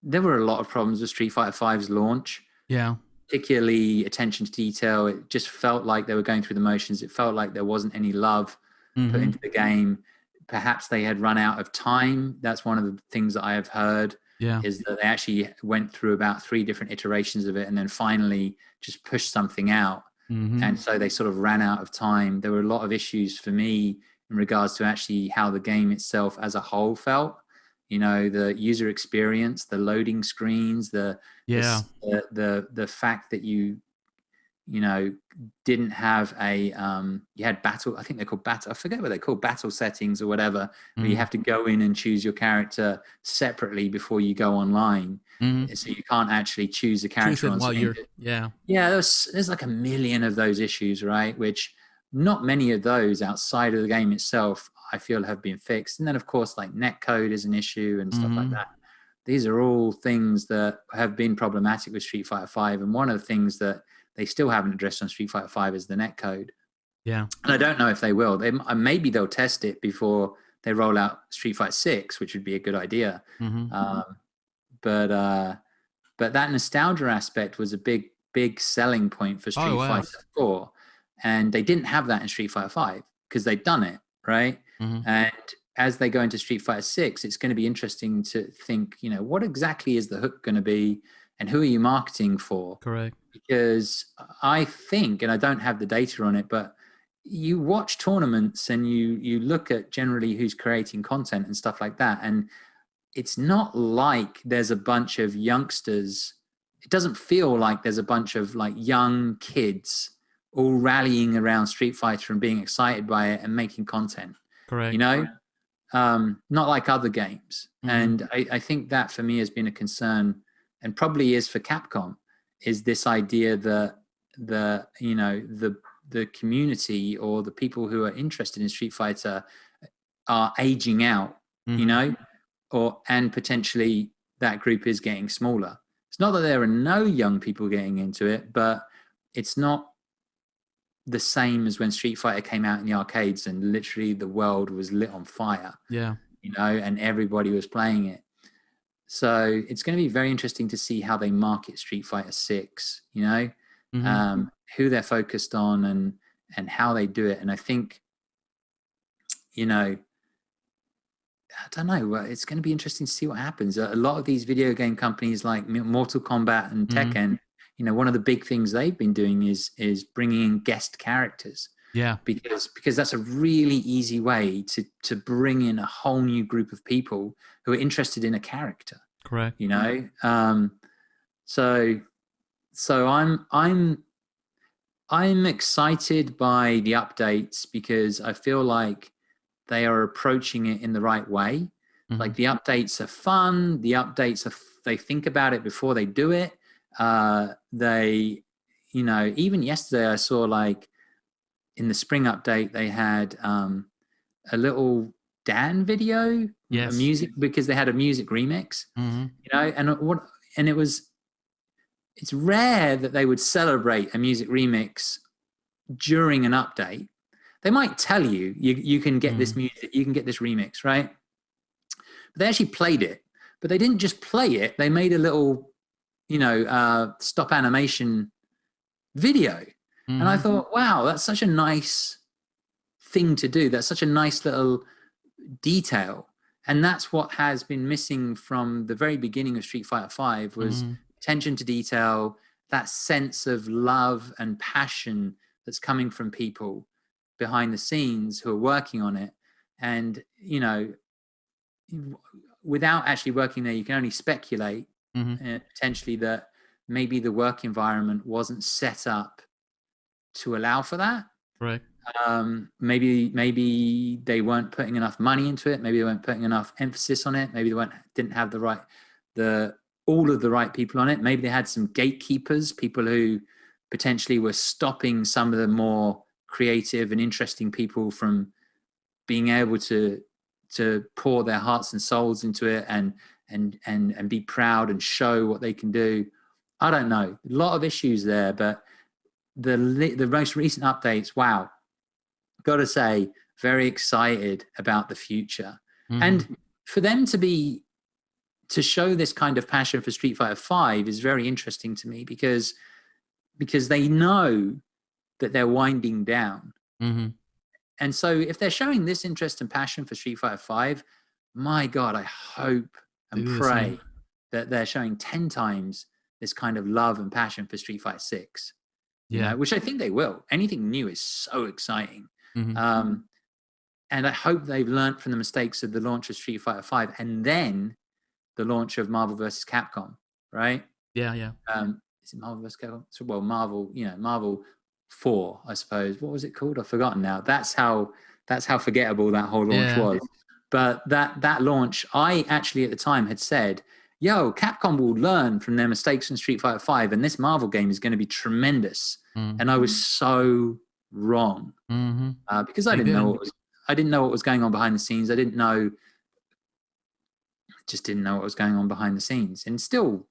there were a lot of problems with Street Fighter 5's launch. Yeah. Particularly attention to detail. It just felt like they were going through the motions. It felt like there wasn't any love put into the game. Perhaps they had run out of time. That's one of the things that I have heard, is that they actually went through about 3 different iterations of it and then finally just pushed something out. And so they sort of ran out of time. There were a lot of issues for me in regards to actually how the game itself as a whole felt. The user experience, the loading screens, the fact that you didn't have you had battle. I think they're called battle. I forget what they're called, battle settings or whatever. Where you have to go in and choose your character separately before you go online. So you can't actually choose a character on screen. There's like a million of those issues, right? Which not many of those outside of the game itself, I feel, have been fixed. And then of course, like netcode is an issue and stuff like that. These are all things that have been problematic with Street Fighter 5. And one of the things that they still haven't addressed on Street Fighter 5 is the netcode. Yeah. And I don't know if they will. Maybe they'll test it before they roll out Street Fighter 6, which would be a good idea. But but that nostalgia aspect was a big selling point for Street Oh wow. Fighter 4, and they didn't have that in Street Fighter 5 because they'd done it, right? And as they go into Street Fighter 6, it's going to be interesting to think, what exactly is the hook going to be, and who are you marketing for? Correct. Because I think, and I don't have the data on it, but you watch tournaments and you look at generally who's creating content and stuff like that, and it's not like there's a bunch of youngsters. It doesn't feel like there's a bunch of like young kids all rallying around Street Fighter and being excited by it and making content. Correct. Not like other games. And I think that for me has been a concern, and probably is for Capcom, is this idea that the community or the people who are interested in Street Fighter are aging out, and potentially that group is getting smaller. It's not that there are no young people getting into it, but it's not the same as when Street Fighter came out in the arcades and literally the world was lit on fire. Yeah. And everybody was playing it. So it's going to be very interesting to see how they market Street Fighter 6, who they're focused on and how they do it. And I think, I don't know, it's going to be interesting to see what happens. A lot of these video game companies like Mortal Kombat and Tekken, one of the big things they've been doing is bringing in guest characters. Yeah. Because that's a really easy way to bring in a whole new group of people who are interested in a character. Correct. So I'm excited by the updates because I feel like they are approaching it in the right way. Like the updates are fun. The updates they think about it before they do it. They, even yesterday I saw like in the spring update, they had a little Dan video, yes, music, because they had a music remix, and it's rare that they would celebrate a music remix during an update. They might tell you can get this music, you can get this remix, right? But they actually played it, but they didn't just play it. They made a little, stop animation video. And I thought, wow, that's such a nice thing to do. That's such a nice little detail. And that's what has been missing from the very beginning of Street Fighter 5 was attention to detail, that sense of love and passion that's coming from people behind the scenes who are working on it. And, without actually working there, you can only speculate potentially that maybe the work environment wasn't set up to allow for that. Right. Maybe they weren't putting enough money into it. Maybe they weren't putting enough emphasis on it. Maybe they didn't have all of the right people on it. Maybe they had some gatekeepers, people who potentially were stopping some of the more creative and interesting people from being able to pour their hearts and souls into it and be proud and show what they can do. I don't know. A lot of issues there, but the most recent updates, wow, got to say, very excited about the future. And for them to show this kind of passion for Street Fighter 5 is very interesting to me because they know that they're winding down. And so if they're showing this interest and passion for Street Fighter 5, my God, I hope and pray that they're showing 10 times this kind of love and passion for Street Fighter 6. Which I think they will. Anything new is so exciting. And I hope they've learned from the mistakes of the launch of Street Fighter 5 and then the launch of Marvel vs. Capcom, right? Yeah. Is it Marvel vs. Capcom? So, well, Marvel 4, I suppose. What was it called? I've forgotten now. That's how forgettable that whole launch was. But that launch, I actually at the time had said, Capcom will learn from their mistakes in Street Fighter 5, and this Marvel game is going to be tremendous. And I was so wrong because I didn't know what was going on behind the scenes. I didn't know what was going on behind the scenes, and still,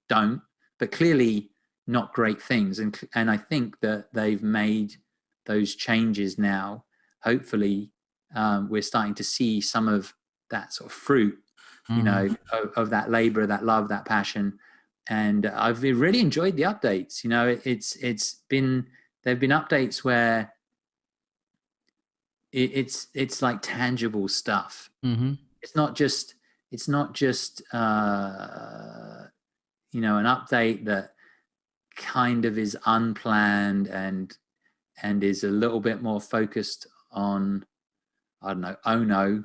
don't. But clearly, not great things. And I think that they've made those changes now. Hopefully, we're starting to see some of that sort of fruit. Of that labor, that love, that passion. and I've really enjoyed the updates. You know, there've been updates where it's like tangible stuff. Mm-hmm. It's not just you know, an update that kind of is unplanned and is a little bit more focused on, I don't know, Ono,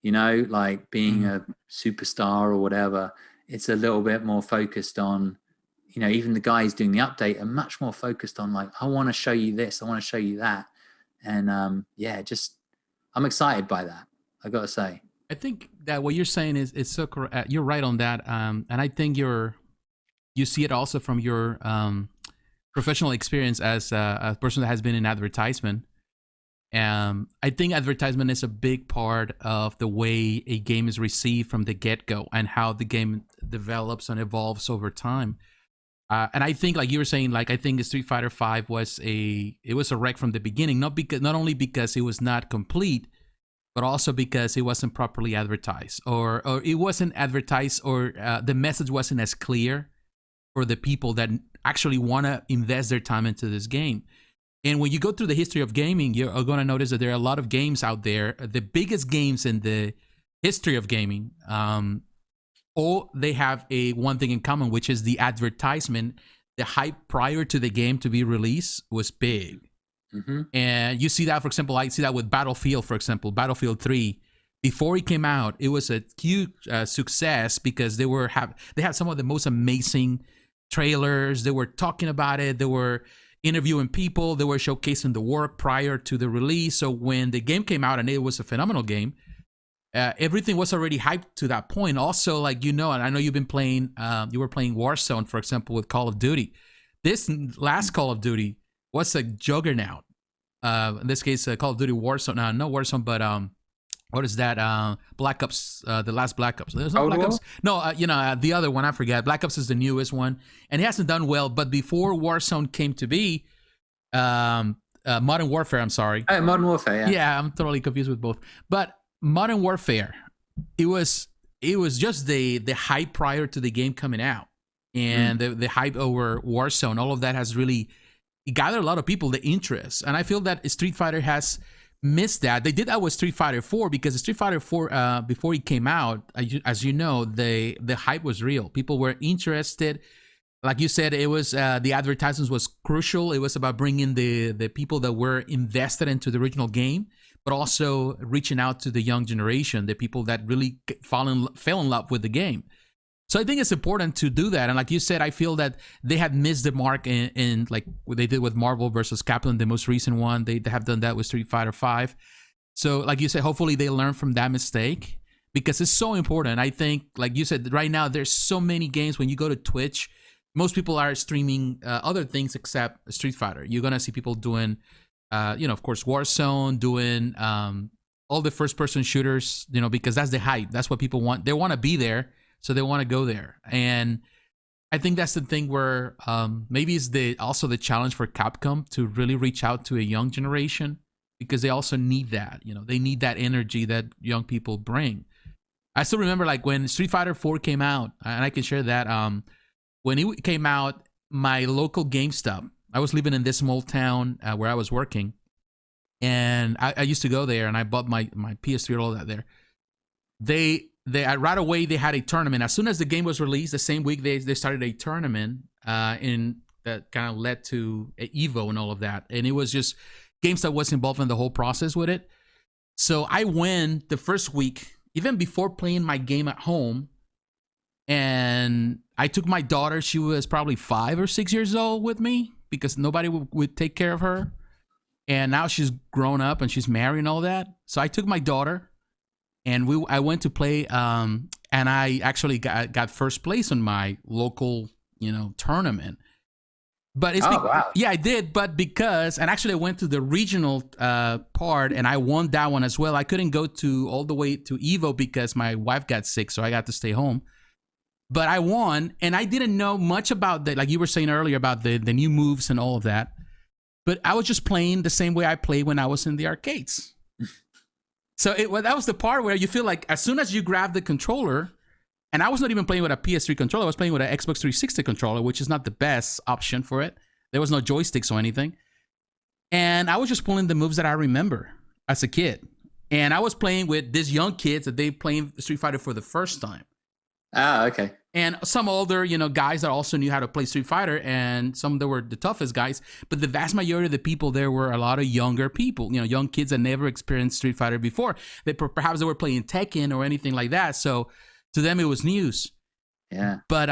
you know, like being a superstar or whatever. It's a little bit more focused on, you know, even the guys doing the update are much more focused on like, I want to show you this, I want to show you that. And yeah, just I'm excited by that, I gotta say. I think that what you're saying is so correct. You're right on that, and I think you see it also from your professional experience as a person that has been in advertisement. I think advertisement is a big part of the way a game is received from the get-go and how the game develops and evolves over time. And I think, like you were saying, like I think Street Fighter V was a wreck from the beginning, not only because it was not complete, but also because it wasn't properly advertised, or it wasn't advertised, or the message wasn't as clear for the people that actually want to invest their time into this game. And when you go through the history of gaming, you're going to notice that there are a lot of games out there. The biggest games in the history of gaming, all they have one thing in common, which is the advertisement. The hype prior to the game to be released was big. Mm-hmm. And you see that, for example, I see that with Battlefield, for example, Battlefield 3. Before it came out, it was a huge success because they had some of the most amazing trailers. They were talking about it. They were interviewing people. They were showcasing the work prior to the release. So when the game came out and it was a phenomenal game, everything was already hyped to that point. Also, like, you know, and I know you've been playing, you were playing Warzone, for example, with Call of Duty. This last Call of Duty was a juggernaut. In this case, Call of Duty Warzone. No Warzone, but what is that? Black Ops, the last Black Ops. There's no Black Ops. No, you know, the other one, I forget. Black Ops is the newest one, and it hasn't done well. But before Warzone came to be, Modern Warfare, I'm sorry. Modern Warfare, yeah. Yeah, I'm totally confused with both. But Modern Warfare, it was just the hype prior to the game coming out, and the hype over Warzone. All of that has really gathered a lot of people, the interest. And I feel that Street Fighter has missed that. They did that with Street Fighter 4 because Street Fighter 4, before it came out, as you know, the hype was real. People were interested. Like you said, it was the advertisements was crucial. It was about bringing the people that were invested into the original game, but also reaching out to the young generation, the people that really fell in love with the game. So I think it's important to do that. And like you said, I feel that they had missed the mark in like what they did with Marvel versus Capcom, the most recent one. They have done that with Street Fighter V. So like you said, hopefully they learn from that mistake because it's so important. I think, like you said, right now there's so many games. When you go to Twitch, most people are streaming other things except Street Fighter. You're going to see people doing, you know, of course, Warzone, doing all the first-person shooters, you know, because that's the hype. That's what people want. They want to be there. So they want to go there. And I think that's the thing where maybe it's also the challenge for Capcom to really reach out to a young generation, because they also need that. You know, they need that energy that young people bring. I still remember, like, when Street Fighter 4 came out, and I can share that. When it came out, my local GameStop, I was living in this small town where I was working, and I used to go there, and I bought my PS3 and all that there. Right away they had a tournament. As soon as the game was released, the same week they started a tournament in that kind of led to Evo and all of that. And it was just GameStop was involved in the whole process with it. So I went the first week, even before playing my game at home, and I took my daughter. She was probably 5 or 6 years old with me because nobody would take care of her. And now she's grown up and she's married and all that. So I took my daughter. And I went to play, and I actually got first place on my local, you know, tournament. But it's wow. Yeah, I did. But because, and actually I went to the regional part, and I won that one as well. I couldn't go all the way to Evo because my wife got sick, so I got to stay home. But I won, and I didn't know much about like you were saying earlier about the new moves and all of that. But I was just playing the same way I played when I was in the arcades. So that was the part where you feel like as soon as you grab the controller, And I was not even playing with a PS3 controller. I was playing with an Xbox 360 controller, which is not the best option for it. There was no joysticks or anything. And I was just pulling the moves that I remember as a kid. And I was playing with these young kids that they playing Street Fighter for the first time. Ah, okay. And some older, guys that also knew how to play Street Fighter, and some that were the toughest guys. But the vast majority of the people there were a lot of younger people, young kids that never experienced Street Fighter before. Perhaps they were playing Tekken or anything like that. So to them, it was news. Yeah. But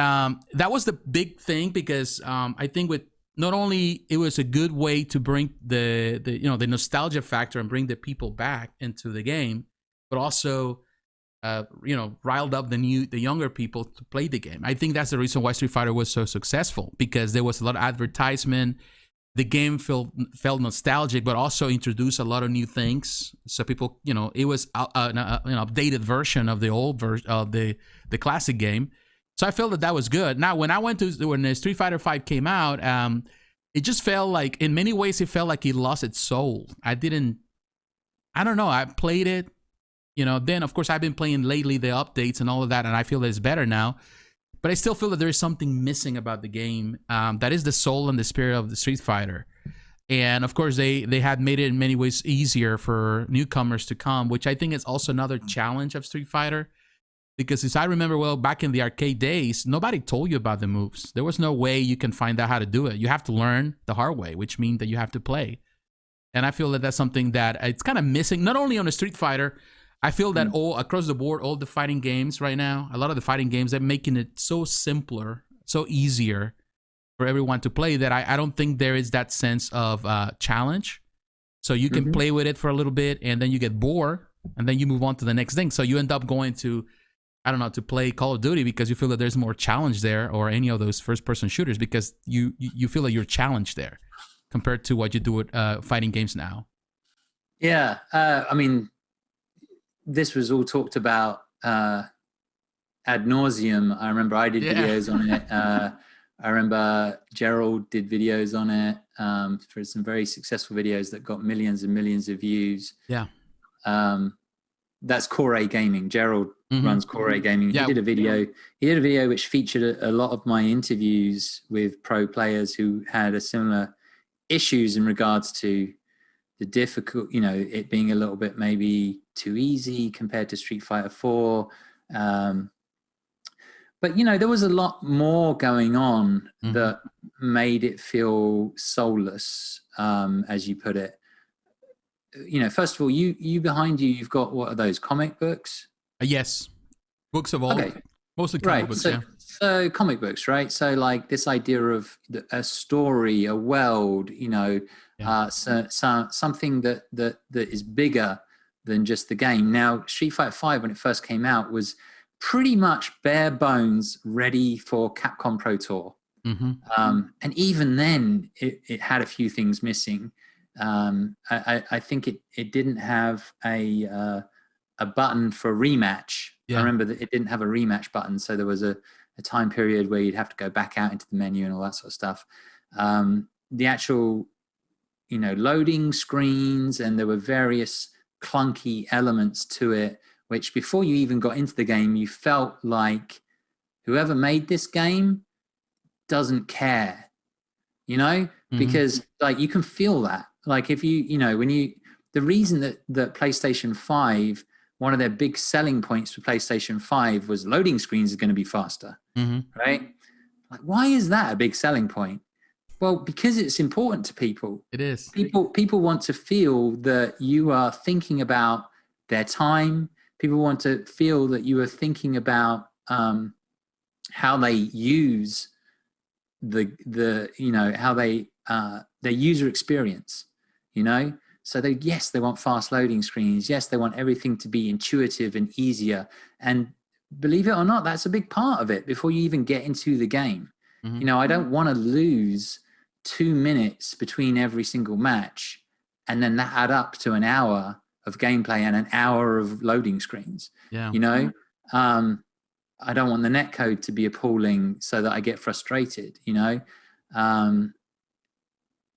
that was the big thing, because I think with not only it was a good way to bring the nostalgia factor and bring the people back into the game, but also riled up the younger people to play the game. I think that's the reason why Street Fighter was so successful, because there was a lot of advertisement. The game felt nostalgic, but also introduced a lot of new things. So people, it was an updated version of the old version of the classic game. So I felt that was good. Now, when the Street Fighter V came out, it just felt like, in many ways, it felt like it lost its soul. I don't know. I played it. Then of course I've been playing lately the updates and all of that, and I feel that it's better now. But I still feel that there is something missing about the game. That is the soul and the spirit of the Street Fighter. And of course they had made it in many ways easier for newcomers to come, which I think is also another challenge of Street Fighter. Because as I remember, well, back in the arcade days, nobody told you about the moves. There was no way you can find out how to do it. You have to learn the hard way, which means that you have to play. And I feel that that's something that it's kind of missing, not only on a Street Fighter. I feel that all across the board, all the fighting games right now, a lot of the fighting games, they're making it so simpler, so easier for everyone to play, that I don't think there is that sense of challenge. So you can play with it for a little bit, and then you get bored, and then you move on to the next thing. So you end up going to, to play Call of Duty because you feel that there's more challenge there, or any of those first-person shooters, because you feel like you're challenged there compared to what you do with fighting games now. Yeah, this was all talked about ad nauseum. I remember I did videos on it. I remember Gerald did videos on it for some very successful videos that got millions and millions of views. Yeah. That's Core A Gaming. Gerald runs Core A Gaming. Yeah. He did a video which featured a lot of my interviews with pro players who had a similar issues in regards to the difficult, it being a little bit maybe too easy compared to Street Fighter 4. But, there was a lot more going on that made it feel soulless, as you put it. First of all, you behind you, you've got, what are those, comic books? Yes. Books of all. Okay. Mostly comic books, So comic books, right? So like this idea of a story, a world, something that is bigger than just the game. Now, Street Fighter V, when it first came out, was pretty much bare bones, ready for Capcom Pro Tour. And even then, it had a few things missing. I think it didn't have a button for rematch. I remember that it didn't have a rematch button, so there was a time period where you'd have to go back out into the menu and all that sort of stuff. The actual, loading screens, and there were various clunky elements to it, which before you even got into the game, you felt like whoever made this game doesn't care, because like you can feel that. Like if the reason that PlayStation 5, one of their big selling points for PlayStation 5 was loading screens are going to be faster, right? Like, why is that a big selling point? Well, because it's important to people. It is. People want to feel that you are thinking about their time. People want to feel that you are thinking about how they use how they their user experience, So they want fast loading screens. Yes, they want everything to be intuitive and easier. And believe it or not, that's a big part of it before you even get into the game. I don't want to lose 2 minutes between every single match and then that add up to an hour of gameplay and an hour of loading screens. Yeah. I don't want the netcode to be appalling so that I get frustrated,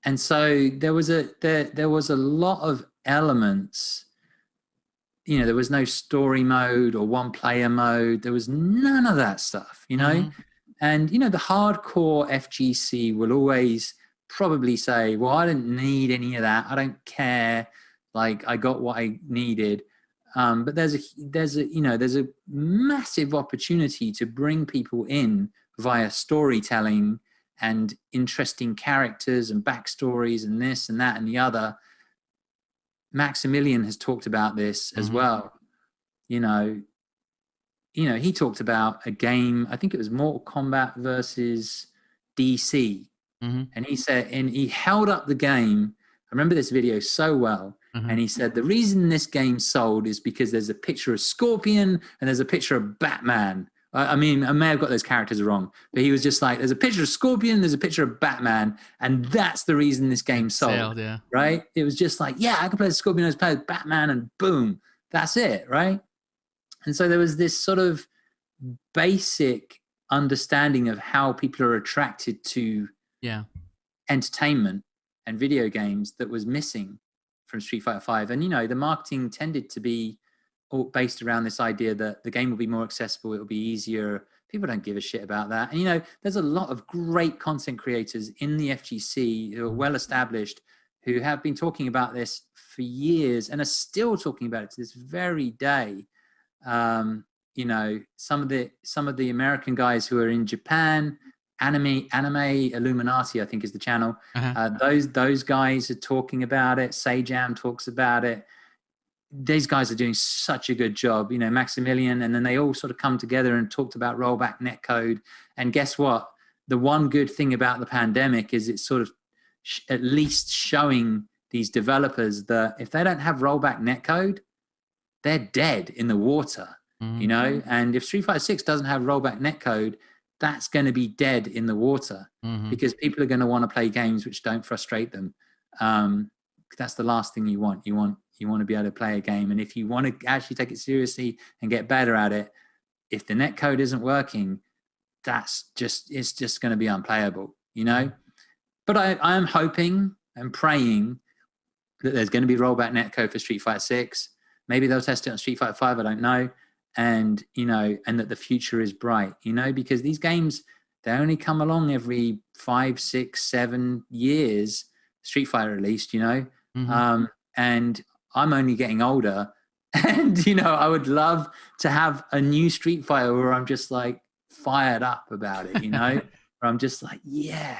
and so there was a lot of elements there was no story mode or one player mode. There was none of that stuff, and the hardcore FGC will always probably say, well, I didn't need any of that, I don't care, like I got what I needed. But there's a massive opportunity to bring people in via storytelling and interesting characters and backstories and this and that and the other. Maximilian has talked about this as well. He talked about a game, I think it was Mortal Kombat versus DC. And he said, and he held up the game. I remember this video so well. And he said, the reason this game sold is because there's a picture of Scorpion and there's a picture of Batman. I mean, I may have got those characters wrong, but he was just like, there's a picture of Scorpion, there's a picture of Batman, and that's the reason this game sold, right? It was just like, yeah, I can play as Scorpion, I can play as Batman, and boom, that's it, right? And so there was this sort of basic understanding of how people are attracted to entertainment and video games that was missing from Street Fighter V. And, the marketing tended to be all based around this idea that the game will be more accessible, it will be easier. People don't give a shit about that. And, there's a lot of great content creators in the FGC who are well established, who have been talking about this for years and are still talking about it to this very day. Some of the American guys who are in Japan, Anime Illuminati, I think is the channel. Those guys are talking about it. Sajam talks about it. These guys are doing such a good job, Maximilian, and then they all sort of come together and talked about rollback netcode. And guess what? The one good thing about the pandemic is it's sort of at least showing these developers that if they don't have rollback netcode, they're dead in the water, and if Street Fighter 6 doesn't have rollback netcode, that's going to be dead in the water because people are going to want to play games which don't frustrate them. That's the last thing you want. You want to be able to play a game. And if you want to actually take it seriously and get better at it, if the netcode isn't working, it's just going to be unplayable, But I am hoping and praying that there's going to be rollback netcode for Street Fighter 6. Maybe they'll test it on Street Fighter 5, I don't know. And, and that the future is bright, because these games, they only come along every 5, 6, 7 years, Street Fighter at least, and I'm only getting older. And, I would love to have a new Street Fighter where I'm just like fired up about it, where I'm just like, yeah.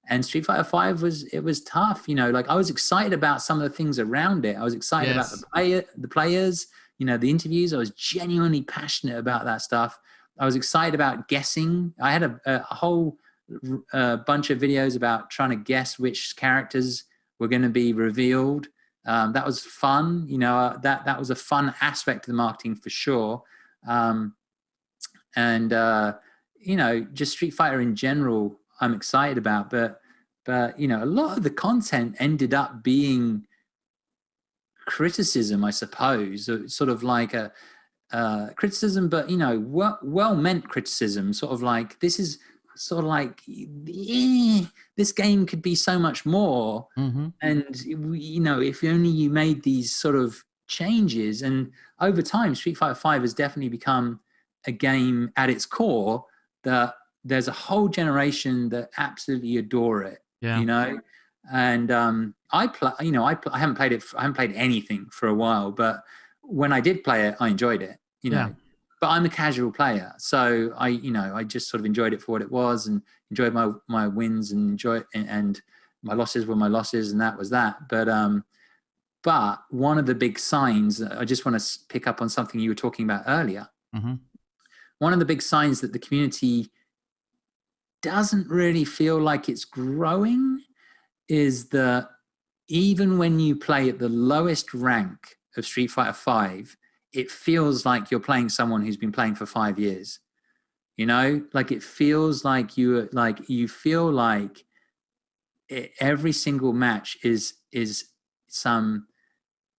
And Street Fighter 5 was tough, like I was excited about some of the things around it. I was excited about the players, the interviews. I was genuinely passionate about that stuff. I was excited about guessing. I had a whole bunch of videos about trying to guess which characters were going to be revealed. That was fun. That was a fun aspect of the marketing for sure. Just Street Fighter in general, I'm excited about, but a lot of the content ended up being criticism, I suppose, sort of like a criticism, but well-meant criticism, sort of like, this is sort of like, this game could be so much more. And if only you made these sort of changes. And over time, Street Fighter V has definitely become a game at its core that there's a whole generation that absolutely adore it. And I haven't played it. I haven't played anything for a while, but when I did play it, I enjoyed it. But I'm a casual player, so I just sort of enjoyed it for what it was, and enjoyed my wins, and and my losses were my losses, and that was that. But one of the big signs, I just want to pick up on something you were talking about earlier. One of the big signs that the community doesn't really feel like it's growing is that even when you play at the lowest rank of Street Fighter V, it feels like you're playing someone who's been playing for 5 years. Like it feels like you feel like every single match is some,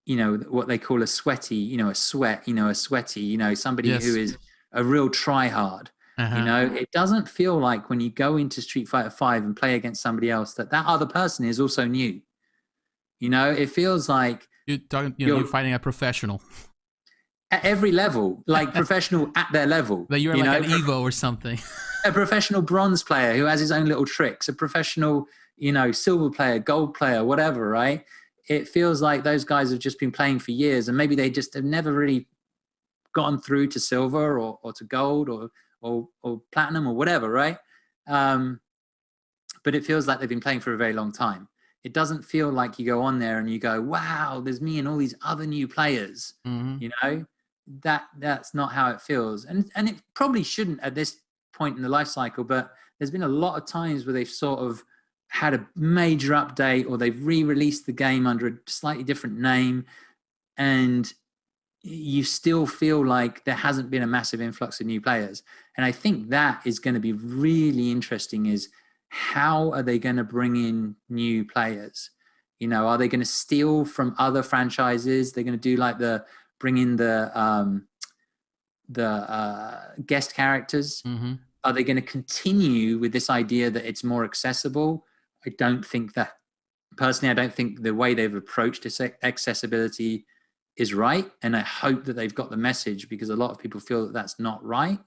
what they call a sweaty, somebody who is a real tryhard. It doesn't feel like when you go into Street Fighter V and play against somebody else that other person is also new. It feels like you're fighting a professional. at every level, like professional at their level. But you're like an Evo or something. A professional bronze player who has his own little tricks, a professional, silver player, gold player, whatever, right? It feels like those guys have just been playing for years, and maybe they just have never really gotten through to silver or to gold or platinum or whatever, right? But it feels like they've been playing for a very long time. It doesn't feel like you go on there and you go, wow, there's me and all these other new players. That's not how it feels. And it probably shouldn't at this point in the life cycle, but there's been a lot of times where they've sort of had a major update, or they've re-released the game under a slightly different name, and you still feel like there hasn't been a massive influx of new players. And I think that is going to be really interesting, is how are they going to bring in new players? Are they going to steal from other franchises? They're going to do like bring in the guest characters. Mm-hmm. Are they going to continue with this idea that it's more accessible? I don't think that. Personally, I don't think the way they've approached this accessibility is right. And I hope that they've got the message, because a lot of people feel that that's not right.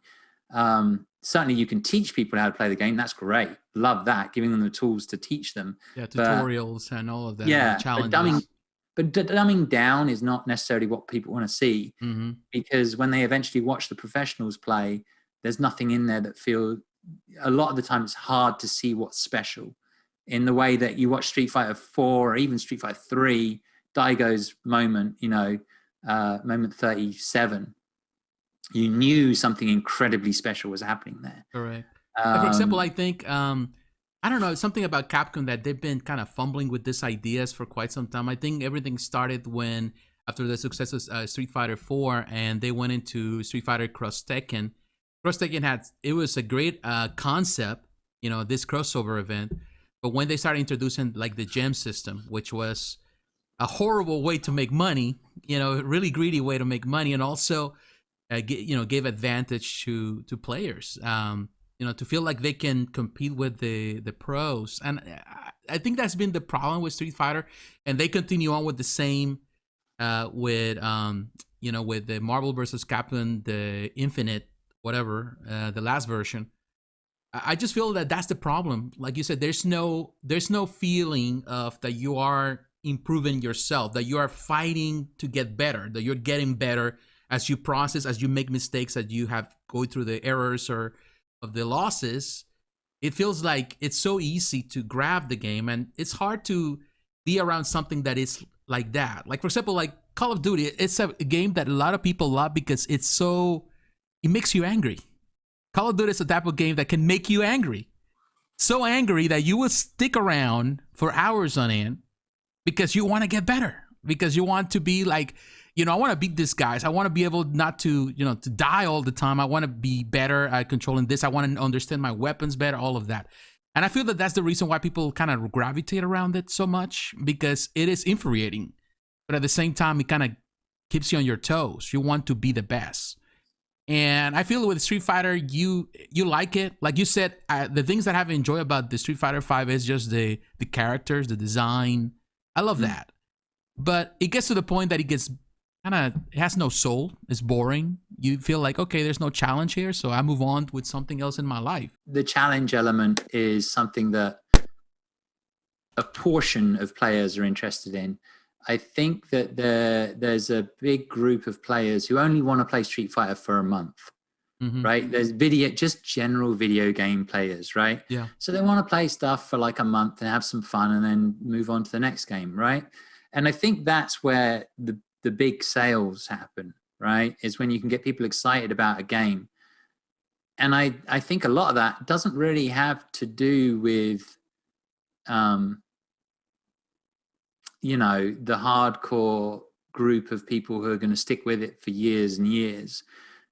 Certainly you can teach people how to play the game. That's great. Love that. Giving them the tools to teach them. Yeah, tutorials and all of that. Yeah, challenges. But dumbing down is not necessarily what people want to see, mm-hmm. because when they eventually watch the professionals play, there's nothing in there that a lot of the time it's hard to see what's special, in the way that you watch Street Fighter 4 or even Street Fighter 3, Daigo's moment, moment 37, you knew something incredibly special was happening there. Correct. For example, I think, I don't know, something about Capcom that they've been kind of fumbling with these ideas for quite some time. I think everything started after the success of Street Fighter 4, and they went into Street Fighter Cross Tekken. Cross Tekken it was a great concept, this crossover event. But when they started introducing like the gem system, which was a horrible way to make money, a really greedy way to make money, and also, gave advantage to players, to feel like they can compete with the pros. And I think that's been the problem with Street Fighter, and they continue on with the same with the Marvel vs. Capcom, the Infinite, whatever, the last version. I just feel that that's the problem. Like you said, there's no feeling of that you are improving yourself, that you are fighting to get better, that you're getting better as you process, as you make mistakes, as you go through the errors or of the losses. It feels like it's so easy to grab the game, and it's hard to be around something that is like that. Like, for example, like Call of Duty, it's a game that a lot of people love because it makes you angry. Call of Duty is a type of game that can make you angry. So angry that you will stick around for hours on end because you want to get better. Because you want to be like, I want to beat these guys. I want to be able not to, to die all the time. I want to be better at controlling this. I want to understand my weapons better, all of that. And I feel that that's the reason why people kind of gravitate around it so much, because it is infuriating. But at the same time, it kind of keeps you on your toes. You want to be the best. And I feel with Street Fighter, you like it. Like you said, the things that I've enjoyed about the Street Fighter 5 is just the characters, the design. I love that. But it gets to the point that it has no soul. It's boring. You feel like, okay, there's no challenge here, so I move on with something else in my life. The challenge element is something that a portion of players are interested in. I think that there's a big group of players who only want to play Street Fighter for a month, right? There's just general video game players, right? Yeah. So they want to play stuff for like a month and have some fun and then move on to the next game, right? And I think that's where the big sales happen, right? Is when you can get people excited about a game. And I think a lot of that doesn't really have to do with the hardcore group of people who are going to stick with it for years and years.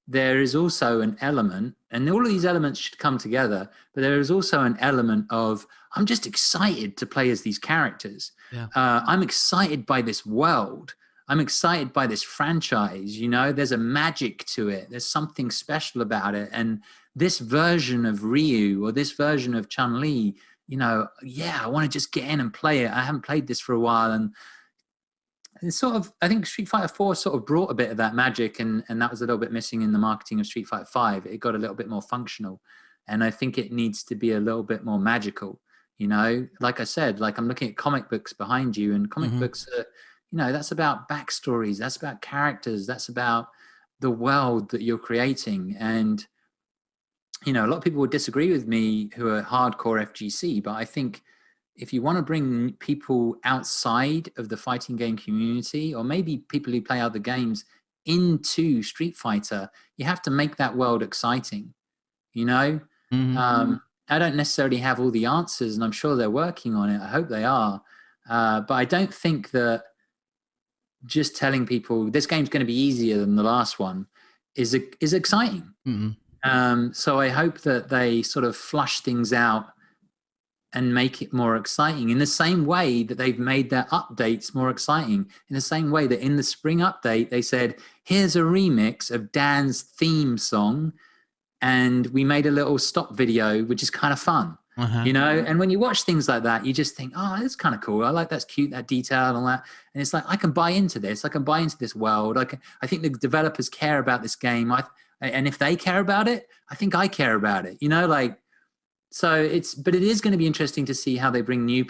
There is also an element, and all of these elements should come together, but there is also an element of, I'm just excited to play as these characters. Yeah. I'm excited by this world. I'm excited by this franchise. There's a magic to it. There's something special about it. And this version of Ryu or this version of Chun-Li, I want to just get in and play it. I haven't played this for a while. And it's sort of, I think Street Fighter 4 sort of brought a bit of that magic, and that was a little bit missing in the marketing of Street Fighter 5. It got a little bit more functional, and I think it needs to be a little bit more magical. You know, like I said, like I'm looking at comic books behind you, and comic books are, you know, that's about backstories, that's about characters, that's about the world that you're creating. And, you know, a lot of people would disagree with me who are hardcore FGC, but I think if you want to bring people outside of the fighting game community, or maybe people who play other games, into Street Fighter, you have to make that world exciting. You know, I don't necessarily have all the answers, and I'm sure they're working on it. I hope they are. But I don't think that just telling people this game's going to be easier than the last one is exciting. So I hope that they sort of flush things out and make it more exciting in the same way that they've made their updates more exciting. In the same way that in the spring update, they said, here's a remix of Dan's theme song, and we made a little stop video, which is kind of fun, you know? And when you watch things like that, you just think, oh, that's kind of cool. I like, that's cute, that detail and all that. And it's like, I can buy into this. I can buy into this world. I think the developers care about this game. And if they care about it, I think I care about it, you know, like, so but it is going to be interesting to see how they bring new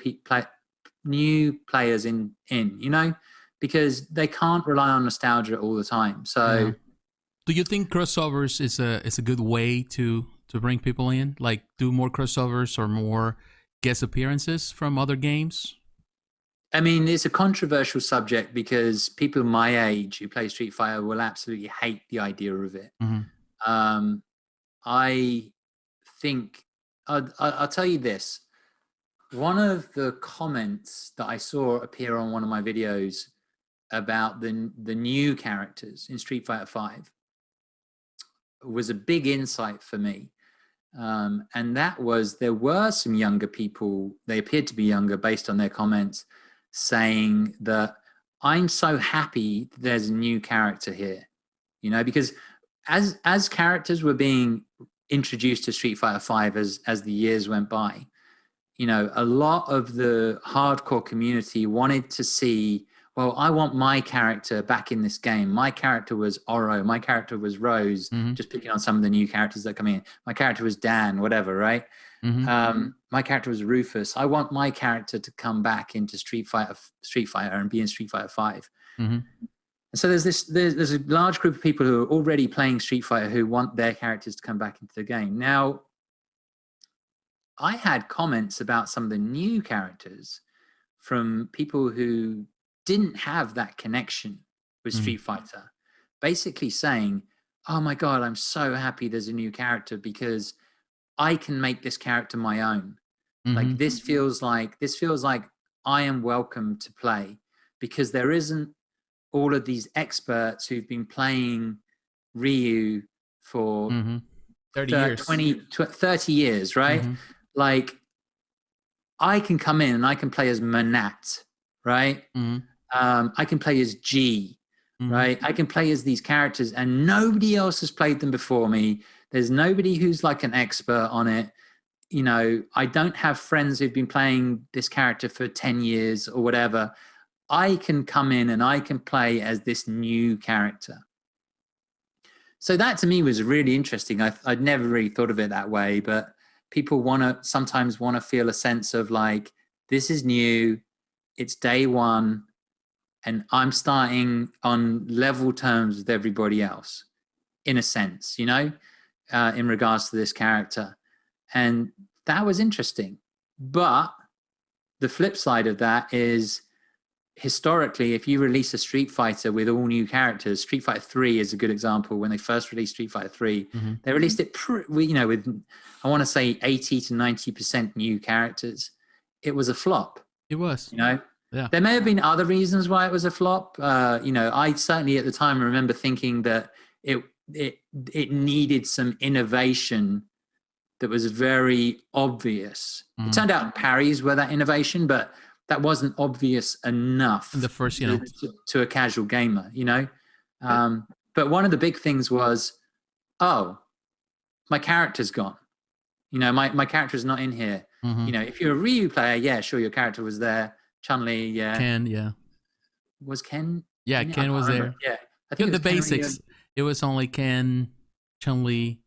players in, you know, because they can't rely on nostalgia all the time. So do you think crossovers is a good way to bring people in? Like, do more crossovers or more guest appearances from other games? I mean, it's a controversial subject because people my age who play Street Fighter will absolutely hate the idea of it. I think I'll tell you this. One of the comments that I saw appear on one of my videos about the new characters in Street Fighter 5 was a big insight for me. And that was, there were some younger people, they appeared to be younger based on their comments, saying that I'm so happy there's a new character here, you know, because as characters were being introduced to Street Fighter 5 as the years went by, you know, a lot of the hardcore community wanted to see, well, I want my character back in this game. My character was Oro. My character was Rose, just picking on some of the new characters that come in. My character was Dan, whatever, right? My character was Rufus. I want my character to come back into Street Fighter and be in Street Fighter 5. And so there's a large group of people who are already playing Street Fighter who want their characters to come back into the game. Now, I had comments about some of the new characters from people who didn't have that connection with Street Fighter, basically saying, oh my God, I'm so happy there's a new character because I can make this character my own. Like this feels like I am welcome to play, because there isn't all of these experts who've been playing Ryu for 30 years, right? Like, I can come in and I can play as Manat, right? I can play as G, right? I can play as these characters, and nobody else has played them before me. There's nobody who's like an expert on it. You know, I don't have friends who've been playing this character for 10 years or whatever. I can come in and I can play as this new character. So that to me was really interesting. I'd never really thought of it that way, but people sometimes want to feel a sense of like, this is new, it's day one, and I'm starting on level terms with everybody else, in a sense, you know, in regards to this character. And that was interesting. But the flip side of that is, historically, if you release a Street Fighter with all new characters, Street Fighter 3 is a good example. When they first released Street Fighter 3, they released it, with, I want to say 80 to 90% new characters. It was a flop. It was. You know? Yeah. There may have been other reasons why it was a flop. You know, I certainly at the time remember thinking that it needed some innovation that was very obvious. It turned out parries were that innovation, but that wasn't obvious enough in the first, you know, to a casual gamer, you know. But one of the big things was, oh, my character's gone. You know, my character's not in here. You know, if you're a Ryu player, yeah, sure, your character was there. Chun-Li, yeah. Ken, yeah. Was Ken? Yeah, in it? I Ken can't was remember. there. Yeah, I You think know, it the was Ken, Ryu. basics. It was only Ken, Chun-Li,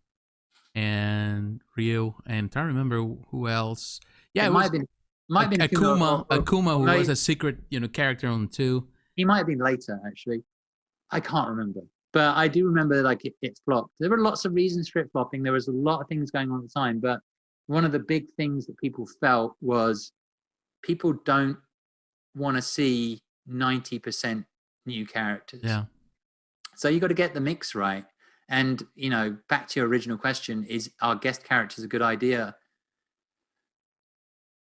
and Ryu, and I don't remember who else. Yeah, It it might was have been, Akuma, Akuma, or who was maybe a secret, character on the two. he might have been later. Actually, I can't remember, but I do remember like it flopped. There were lots of reasons for it flopping. There was a lot of things going on at the time, but one of the big things that people felt was people don't want to see 90% new characters. Yeah. So you got to get the mix right. And, back to your original question, is our guest characters a good idea?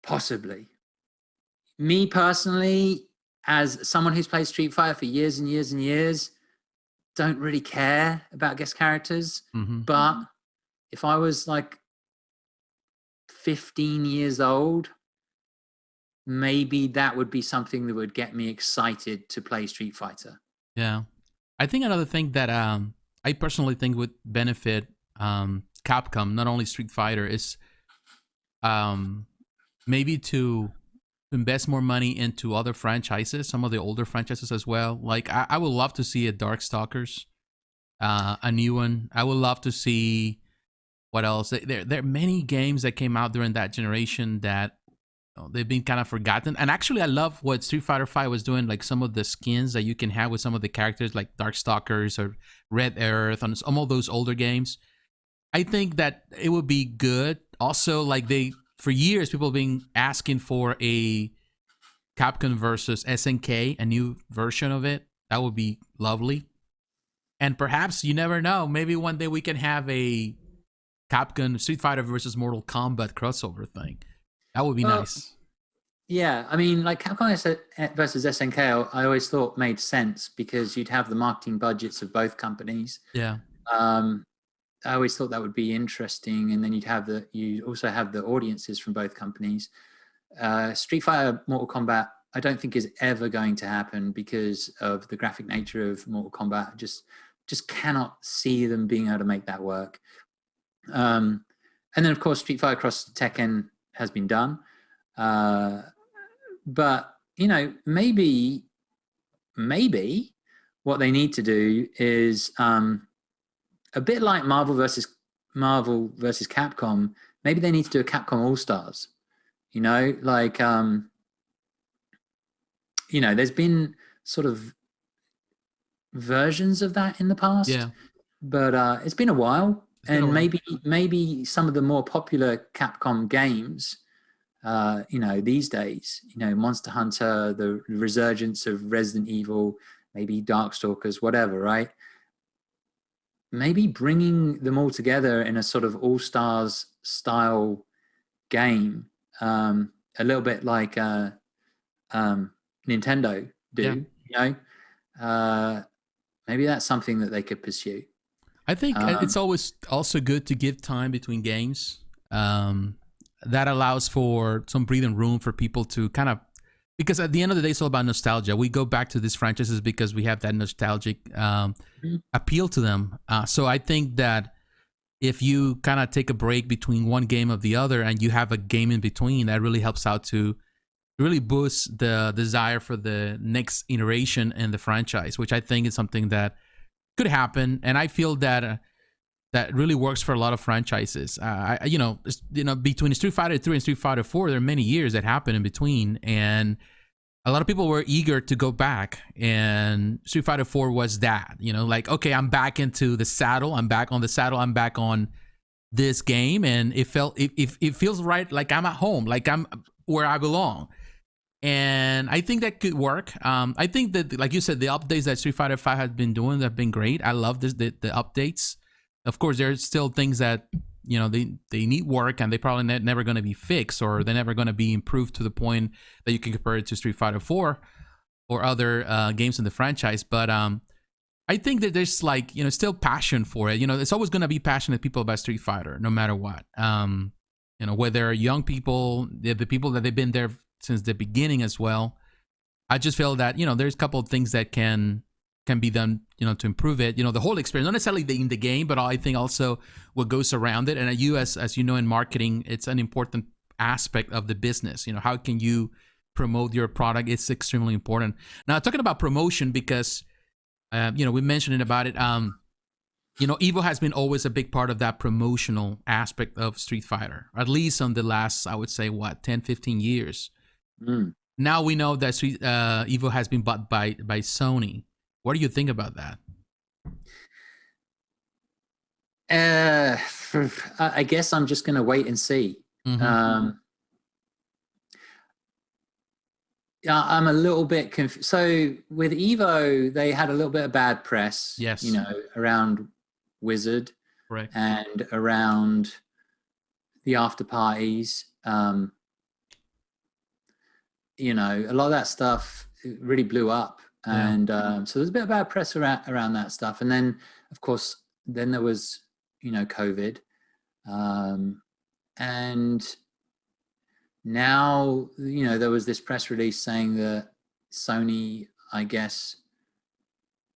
Possibly. Me personally, as someone who's played Street Fighter for years and years and years, don't really care about guest characters. Mm-hmm. But if I was like 15 years old, maybe that would be something that would get me excited to play Street Fighter. Yeah. I think another thing that I personally think would benefit Capcom, not only Street Fighter, is maybe to invest more money into other franchises, some of the older franchises as well. Like I would love to see a Darkstalkers, a new one. I would love to see what else. There are many games that came out during that generation that they've been kind of forgotten. And actually, I love what Street Fighter V was doing, like some of the skins that you can have with some of the characters, like Darkstalkers or Red Earth, on some of those older games. I think that it would be good. Also, like for years, people have been asking for a Capcom versus SNK, a new version of it. That would be lovely. And perhaps, you never know, maybe one day we can have a Capcom Street Fighter versus Mortal Kombat crossover thing. That would be nice. Yeah, I mean, like Capcom versus SNK, I always thought made sense because you'd have the marketing budgets of both companies. Yeah. I always thought that would be interesting, and then you also have the audiences from both companies. Street Fighter, Mortal Kombat, I don't think is ever going to happen because of the graphic nature of Mortal Kombat. Just cannot see them being able to make that work. And then, of course, Street Fighter Cross Tekken has been done. But, maybe what they need to do is a bit like Marvel versus Capcom. Maybe they need to do a Capcom All-Stars. There's been sort of versions of that in the past. Yeah. But it's been a while. And maybe some of the more popular Capcom games, these days, Monster Hunter, the resurgence of Resident Evil, maybe Darkstalkers, whatever, right? Maybe bringing them all together in a sort of all-stars style game, a little bit like Nintendo do, maybe that's something that they could pursue. I think it's always also good to give time between games. That allows for some breathing room for people to kind of, because at the end of the day, it's all about nostalgia. We go back to these franchises because we have that nostalgic appeal to them. So I think that if you kind of take a break between one game of the other and you have a game in between, that really helps out to really boost the desire for the next iteration in the franchise, which I think is something that could happen. And I feel that that really works for a lot of franchises. Between Street Fighter 3 and Street Fighter 4, there are many years that happen in between, and a lot of people were eager to go back. And Street Fighter 4 was that, like, okay, I'm back into the saddle. I'm back on the saddle. I'm back on this game, and it feels right, like I'm at home, like I'm where I belong. And I think that could work. I think that, like you said, the updates that Street Fighter 5 has been doing have been great. I love the updates. Of course, there's still things that, they need work, and they probably never going to be fixed, or they're never going to be improved to the point that you can compare it to Street Fighter 4 or other games in the franchise. But I think that there's still passion for it. It's always going to be passionate people about Street Fighter, no matter what. Whether young people, the people that they've been there since the beginning as well. I just feel that, there's a couple of things that can be done, to improve it. The whole experience, not necessarily in the game, but I think also what goes around it. And as you know, in marketing, it's an important aspect of the business. How can you promote your product. It's extremely important. Now, talking about promotion, because we mentioned about it. Evo has been always a big part of that promotional aspect of Street Fighter, at least on the last, I would say, 10, 15 years. Now we know that Evo has been bought by Sony. What do you think about that? I guess I'm just going to wait and see. I'm a little bit confused. So with Evo, they had a little bit of bad press, yes, around Wizard, correct, and around the after parties. A lot of that stuff really blew up, and so there's a bit of bad press around that stuff. And then, of course, there was COVID, and now there was this press release saying that Sony, I guess,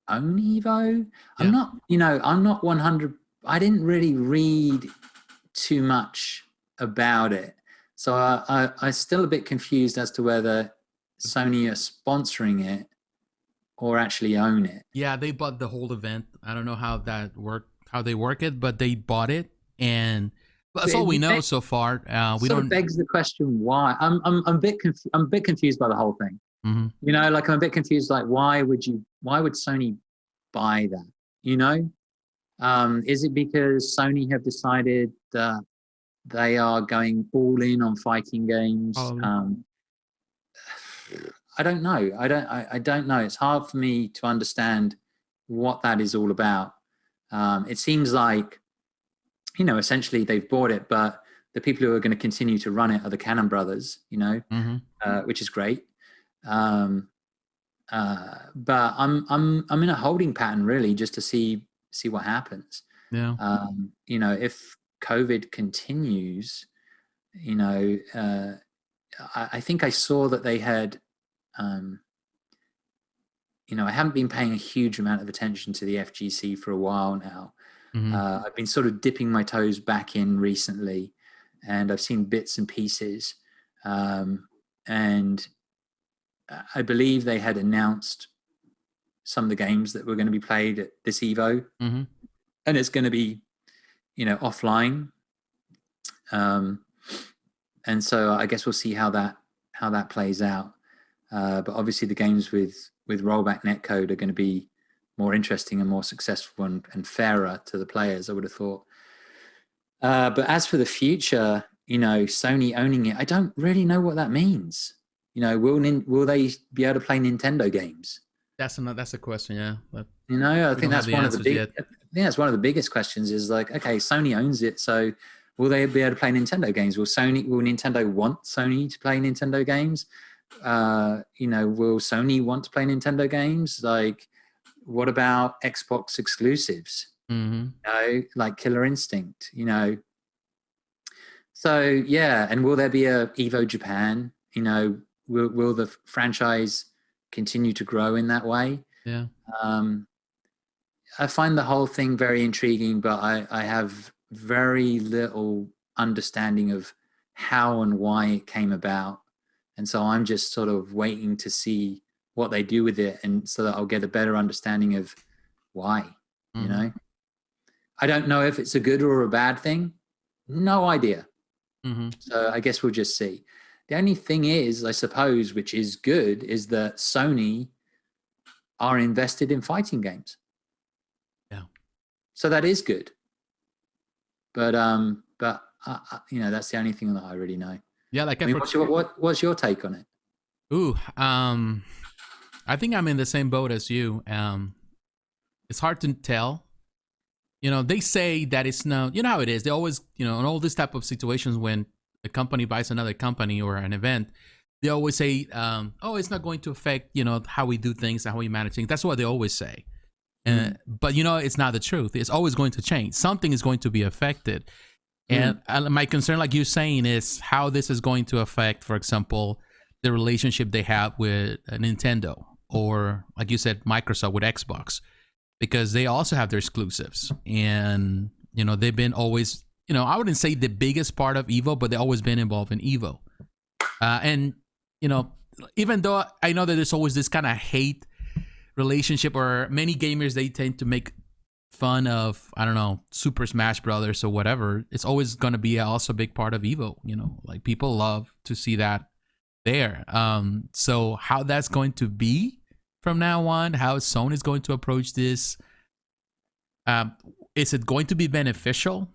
own Evo. I'm not 100. I didn't really read too much about it, so I'm still a bit confused as to whether Sony are sponsoring it or actually own it. Yeah, they bought the whole event. I don't know how that worked, how they work it, but they bought it, and that's all we know so far. We don't. Begs the question why. I'm a bit confused by the whole thing. I'm a bit confused. Like, why would Sony buy that? Is it because Sony have decided that they are going all in on fighting games? I don't know. I don't know. It's hard for me to understand what that is all about. It seems like, essentially they've bought it, but the people who are going to continue to run it are the Cannon brothers, which is great. But I'm in a holding pattern, really, just to see what happens. Yeah. If COVID continues, I think I saw that they had, I haven't been paying a huge amount of attention to the FGC for a while now. I've been sort of dipping my toes back in recently, and I've seen bits and pieces. And I believe they had announced some of the games that were going to be played at this Evo, and it's going to be, offline. And so I guess we'll see how that plays out. But obviously the games with rollback netcode are going to be more interesting and more successful and fairer to the players, I would have thought. But as for the future, Sony owning it, I don't really know what that means. Will they be able to play Nintendo games? That's a question, yeah. But I think that's one of the biggest questions. Is like, okay, Sony owns it, so will they be able to play Nintendo games? Will Nintendo want Sony to play Nintendo games? Will Sony want to play Nintendo games? Like, what about Xbox exclusives? Like Killer Instinct, So yeah, and will there be a Evo Japan? Will the franchise continue to grow in that way? Yeah. I find the whole thing very intriguing, but I have very little understanding of how and why it came about. And so I'm just sort of waiting to see what they do with it, and so that I'll get a better understanding of why. I don't know if it's a good or a bad thing. No idea. So I guess we'll just see. The only thing is, I suppose, which is good, is that Sony are invested in fighting games. Yeah. So that is good. But that's the only thing that I really know. Yeah, like what's your take on it? Ooh, I think I'm in the same boat as you. It's hard to tell. They say that it's no. You know how it is. They always, in all this type of situations when a company buys another company or an event, they always say, "Oh, it's not going to affect how we do things and how we manage things." That's what they always say. But it's not the truth. It's always going to change. Something is going to be affected. And my concern, like you're saying, is how this is going to affect, for example, the relationship they have with Nintendo, or like you said, Microsoft with Xbox, because they also have their exclusives. And, they've been always, I wouldn't say the biggest part of Evo, but they've always been involved in Evo. And, even though I know that there's always this kind of hate relationship, or many gamers, they tend to make fun of, I don't know, Super Smash Brothers or whatever, it's always going to be also a big part of Evo. Like people love to see that there. So how that's going to be from now on, how Sony's going to approach this, is it going to be beneficial?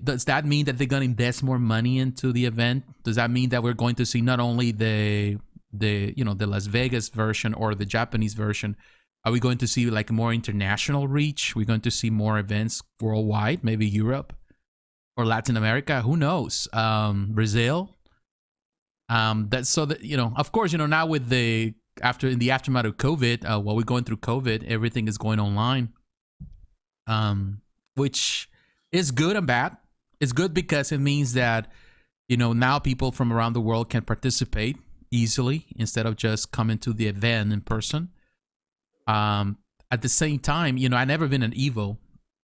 Does that mean that they're going to invest more money into the event? Does that mean that we're going to see not only the Las Vegas version or the Japanese version? Are we going to see like more international reach? We're going to see more events worldwide, maybe Europe or Latin America. Who knows? Brazil. That's so that, of course, now with in the aftermath of COVID, while we're going through COVID, everything is going online, which is good and bad. It's good because it means that, now people from around the world can participate easily instead of just coming to the event in person. At the same time, I've never been an Evo,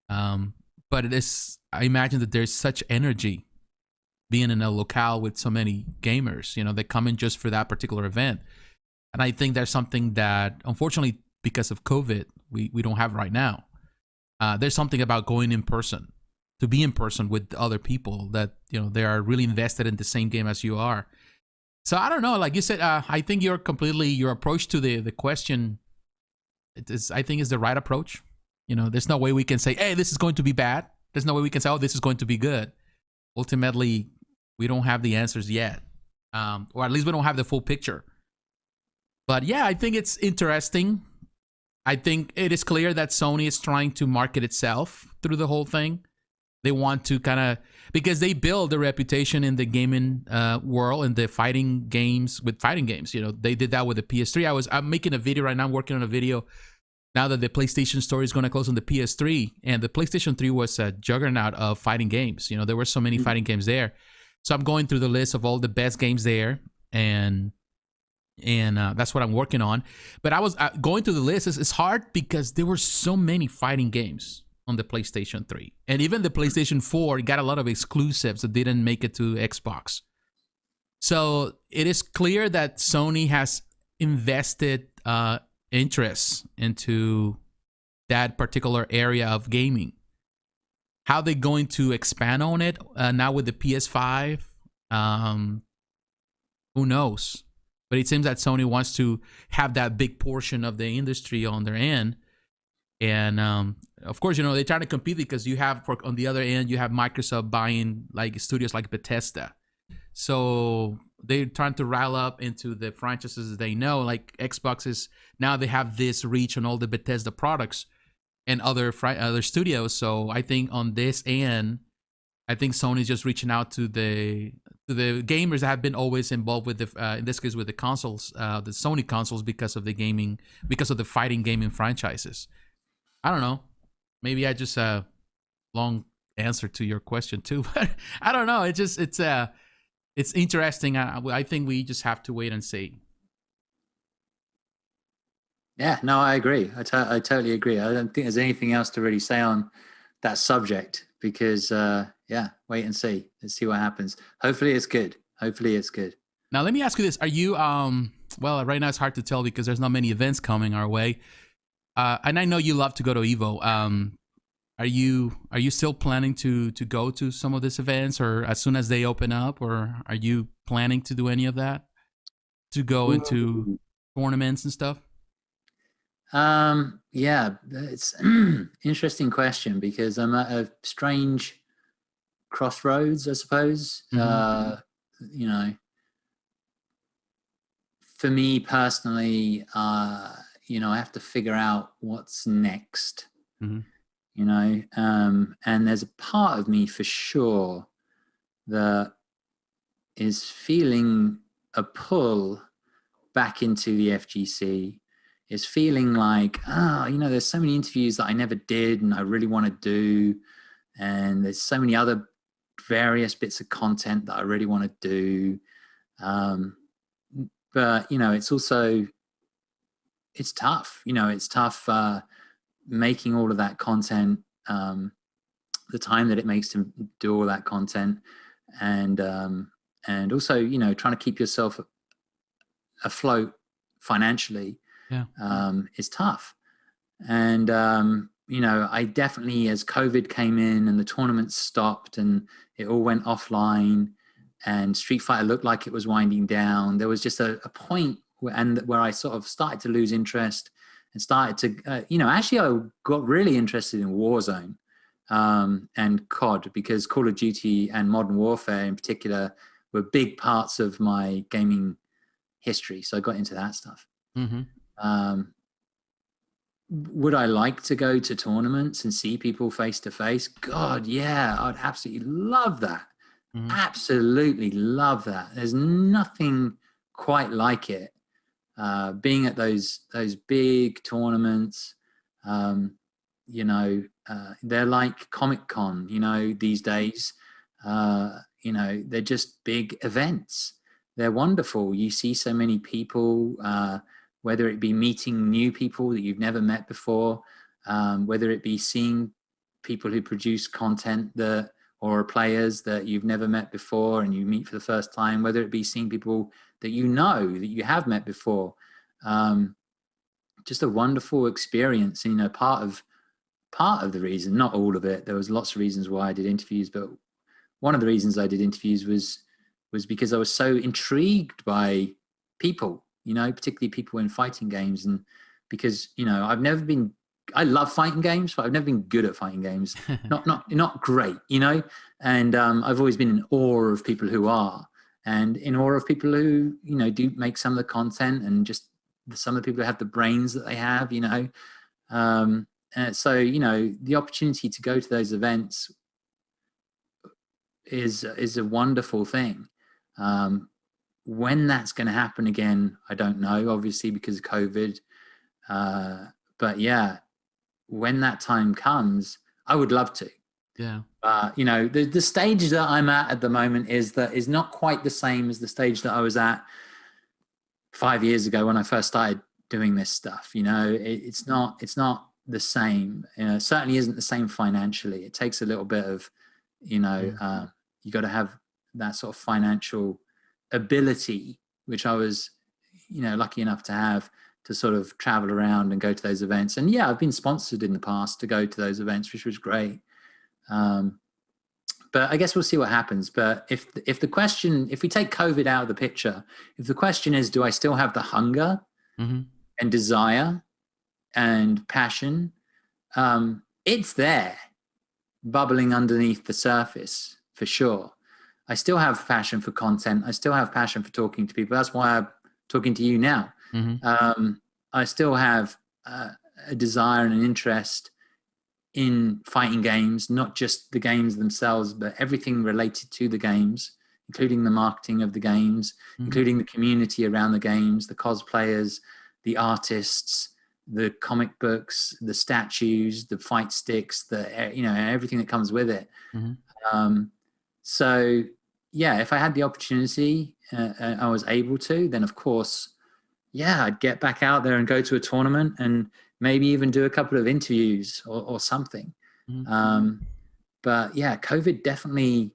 but I imagine that there's such energy being in a locale with so many gamers, that come in just for that particular event. And I think there's something that, unfortunately, because of COVID, we don't have right now. There's something about going in person, to be in person with other people that, they are really invested in the same game as you are. So I don't know, like you said, I think your approach to the question, I think is the right approach. There's no way we can say, hey, this is going to be bad. There's no way we can say, oh, this is going to be good. Ultimately, we don't have the answers yet. Or at least we don't have the full picture. But yeah, I think it's interesting. I think it is clear that Sony is trying to market itself through the whole thing. They want to because they build a reputation in the gaming world and the fighting games with fighting games. They did that with the PS3. I'm making a video right now. I'm working on a video now that the PlayStation Store is going to close on the PS3, and the PlayStation 3 was a juggernaut of fighting games. There were so many fighting games there. So I'm going through the list of all the best games there, and that's what I'm working on. But I was going through the list. It's hard because there were so many fighting games on the PlayStation 3. And even the PlayStation 4 got a lot of exclusives that didn't make it to Xbox. So it is clear that Sony has invested interest into that particular area of gaming. How they're going to expand on it now with the PS5, who knows? But it seems that Sony wants to have that big portion of the industry on their end. And of course, they're trying to compete because you have, on the other end, you have Microsoft buying like studios like Bethesda. So they're trying to rile up into the franchises they know. Like Xbox is, now they have this reach on all the Bethesda products and other studios. So I think on this end, I think Sony's just reaching out to the gamers that have been always involved with in this case with the consoles, the Sony consoles, because of the fighting gaming franchises. I don't know. Maybe I just long answer to your question too, but I don't know. It's interesting. I think we just have to wait and see. Yeah, no, I agree. I totally agree. I don't think there's anything else to really say on that subject because, wait and see. Let's see what happens. Hopefully it's good. Now, let me ask you this. Are you, well, right now it's hard to tell because there's not many events coming our way. And I know you love to go to Evo. Are you still planning to go to some of these events, or as soon as they open up, or are you planning to do any of that, to go into tournaments and stuff? Yeah, it's interesting question because I'm at a strange crossroads, I suppose. Mm-hmm. For me personally, I have to figure out what's next. Mm-hmm. And there's a part of me for sure that is feeling a pull back into the FGC, is feeling like, there's so many interviews that I never did and I really want to do. And there's so many other various bits of content that I really want to do. But, it's tough. It's tough making all of that content, the time that it makes to do all that content. And also, trying to keep yourself afloat financially Yeah. is tough. And, I definitely, as COVID came in and the tournaments stopped and it all went offline and Street Fighter looked like it was winding down, there was just a point where I sort of started to lose interest and started to, actually I got really interested in Warzone and COD, because Call of Duty and Modern Warfare in particular were big parts of my gaming history. So I got into that stuff. Would I like to go to tournaments and see people face to face? God, yeah, I'd absolutely love that. Absolutely love that. There's nothing quite like it. Being at those big tournaments, they're like Comic Con, these days. They're just big events. They're wonderful. You see so many people, whether it be meeting new people that you've never met before, whether it be seeing people who produce content or players that you've never met before and you meet for the first time, whether it be seeing people that that you have met before. Just a wonderful experience. And, part of the reason, not all of it, there was lots of reasons why I did interviews, but one of the reasons I did interviews was because I was so intrigued by people, particularly people in fighting games. And because, I love fighting games, but I've never been good at fighting games. Not great, and I've always been in awe of people who are, and in awe of people who, do make some of the content, and just some of the people who have the brains that they have, so, the opportunity to go to those events is a wonderful thing. When that's going to happen again, I don't know, obviously, because of COVID. But yeah, when that time comes, I would love to. Yeah. The stage that I'm at the moment is not quite the same as the stage that I was at 5 years ago when I first started doing this stuff. It's not the same. Certainly isn't the same financially. It takes a little bit of, you got to have that sort of financial ability, which I was, lucky enough to have, to sort of travel around and go to those events. And yeah, I've been sponsored in the past to go to those events, which was great. But I guess we'll see what happens. But if we take COVID out of the picture, if the question is, do I still have the hunger and desire and passion? It's there, bubbling underneath the surface for sure. I still have passion for content. I still have passion for talking to people. That's why I'm talking to you now. I still have a desire and an interest in fighting games, not just the games themselves, but everything related to the games, including the marketing of the games, including the community around the games, the cosplayers, the artists, the comic books, the statues, the fight sticks, everything that comes with it. So yeah, if I had the opportunity and I was able to, then of course, yeah, I'd get back out there and go to a tournament and maybe even do a couple of interviews or something. But yeah, COVID definitely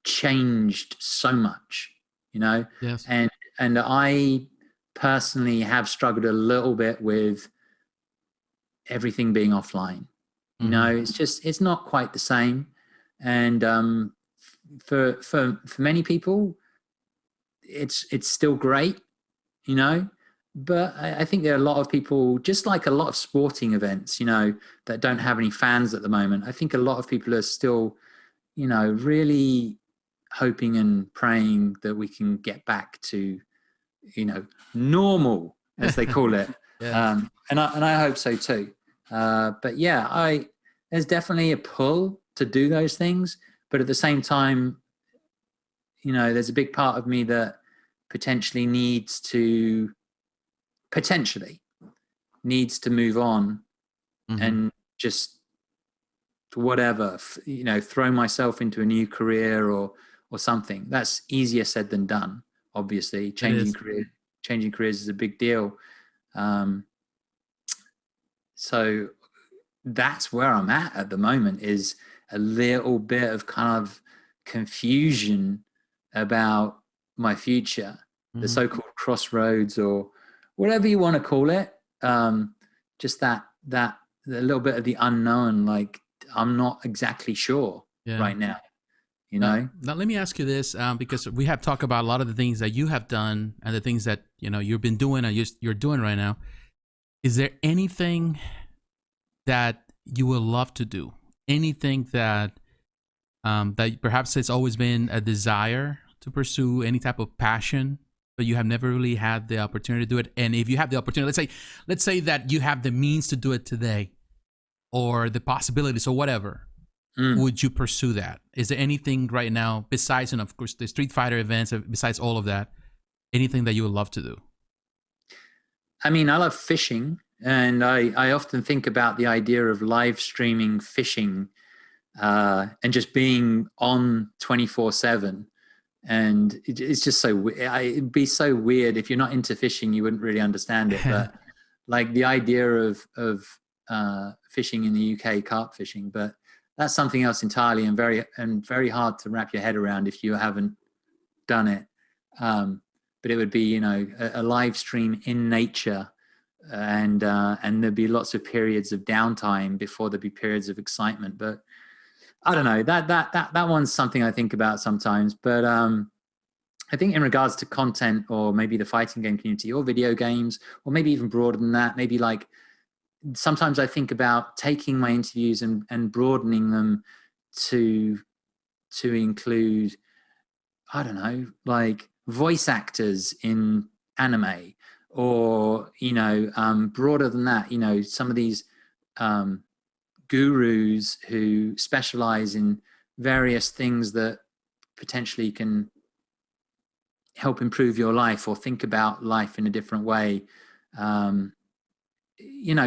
changed so much, Yes. and I personally have struggled a little bit with everything being offline. It's not quite the same. And for many people, it's still great, but I think there are a lot of people, just like a lot of sporting events, that don't have any fans at the moment. I think a lot of people are still, really hoping and praying that we can get back to, normal, as they call it. Yes. And I hope so too. But yeah, there's definitely a pull to do those things, but at the same time, there's a big part of me that potentially needs to move on and just whatever, throw myself into a new career or something. That's easier said than done. Obviously, changing careers is a big deal. So that's where I'm at the moment, is a little bit of kind of confusion about my future. the so-called crossroads, or whatever you want to call it. Just that a little bit of the unknown. Like, I'm not exactly sure right now. You know. Now let me ask you this, because we have talked about a lot of the things that you have done and the things that you've been doing and you're doing right now. Is there anything that you would love to do? Anything that that perhaps it's always been a desire to pursue, any type of passion, but you have never really had the opportunity to do it? And if you have the opportunity, let's say that you have the means to do it today, or the possibilities, or whatever, would you pursue that? Is there anything right now besides, and of course, the Street Fighter events, besides all of that, anything that you would love to do? I mean, I love fishing, and I often think about the idea of live streaming fishing, and just being on 24/7. And it's just so it'd be so weird. If you're not into fishing, you wouldn't really understand it. But like the idea of fishing in the UK, carp fishing, but that's something else entirely, and very hard to wrap your head around if you haven't done it. But it would be, a live stream in nature, and there'd be lots of periods of downtime before there'd be periods of excitement. But I don't know, that one's something I think about sometimes. But I think in regards to content, or maybe the fighting game community, or video games, or maybe even broader than that, maybe like, sometimes I think about taking my interviews and broadening them to include, I don't know, like voice actors in anime, or, broader than that, some of these gurus who specialize in various things that potentially can help improve your life, or think about life in a different way.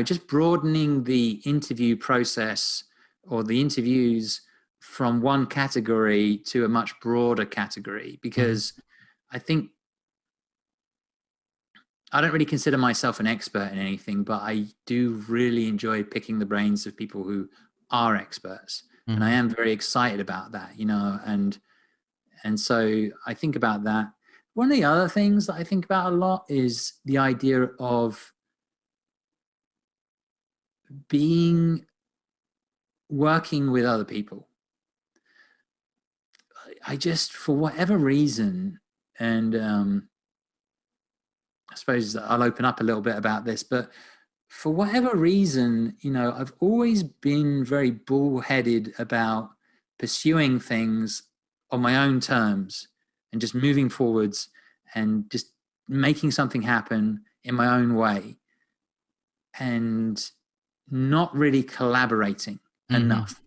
Just broadening the interview process, or the interviews, from one category to a much broader category. Because I think, I don't really consider myself an expert in anything, but I do really enjoy picking the brains of people who are experts. And I am very excited about that, and so I think about that. One of the other things that I think about a lot is the idea of working with other people. I just, for whatever reason, and I suppose I'll open up a little bit about this, but for whatever reason, I've always been very bullheaded about pursuing things on my own terms, and just moving forwards, and just making something happen in my own way, and not really collaborating enough.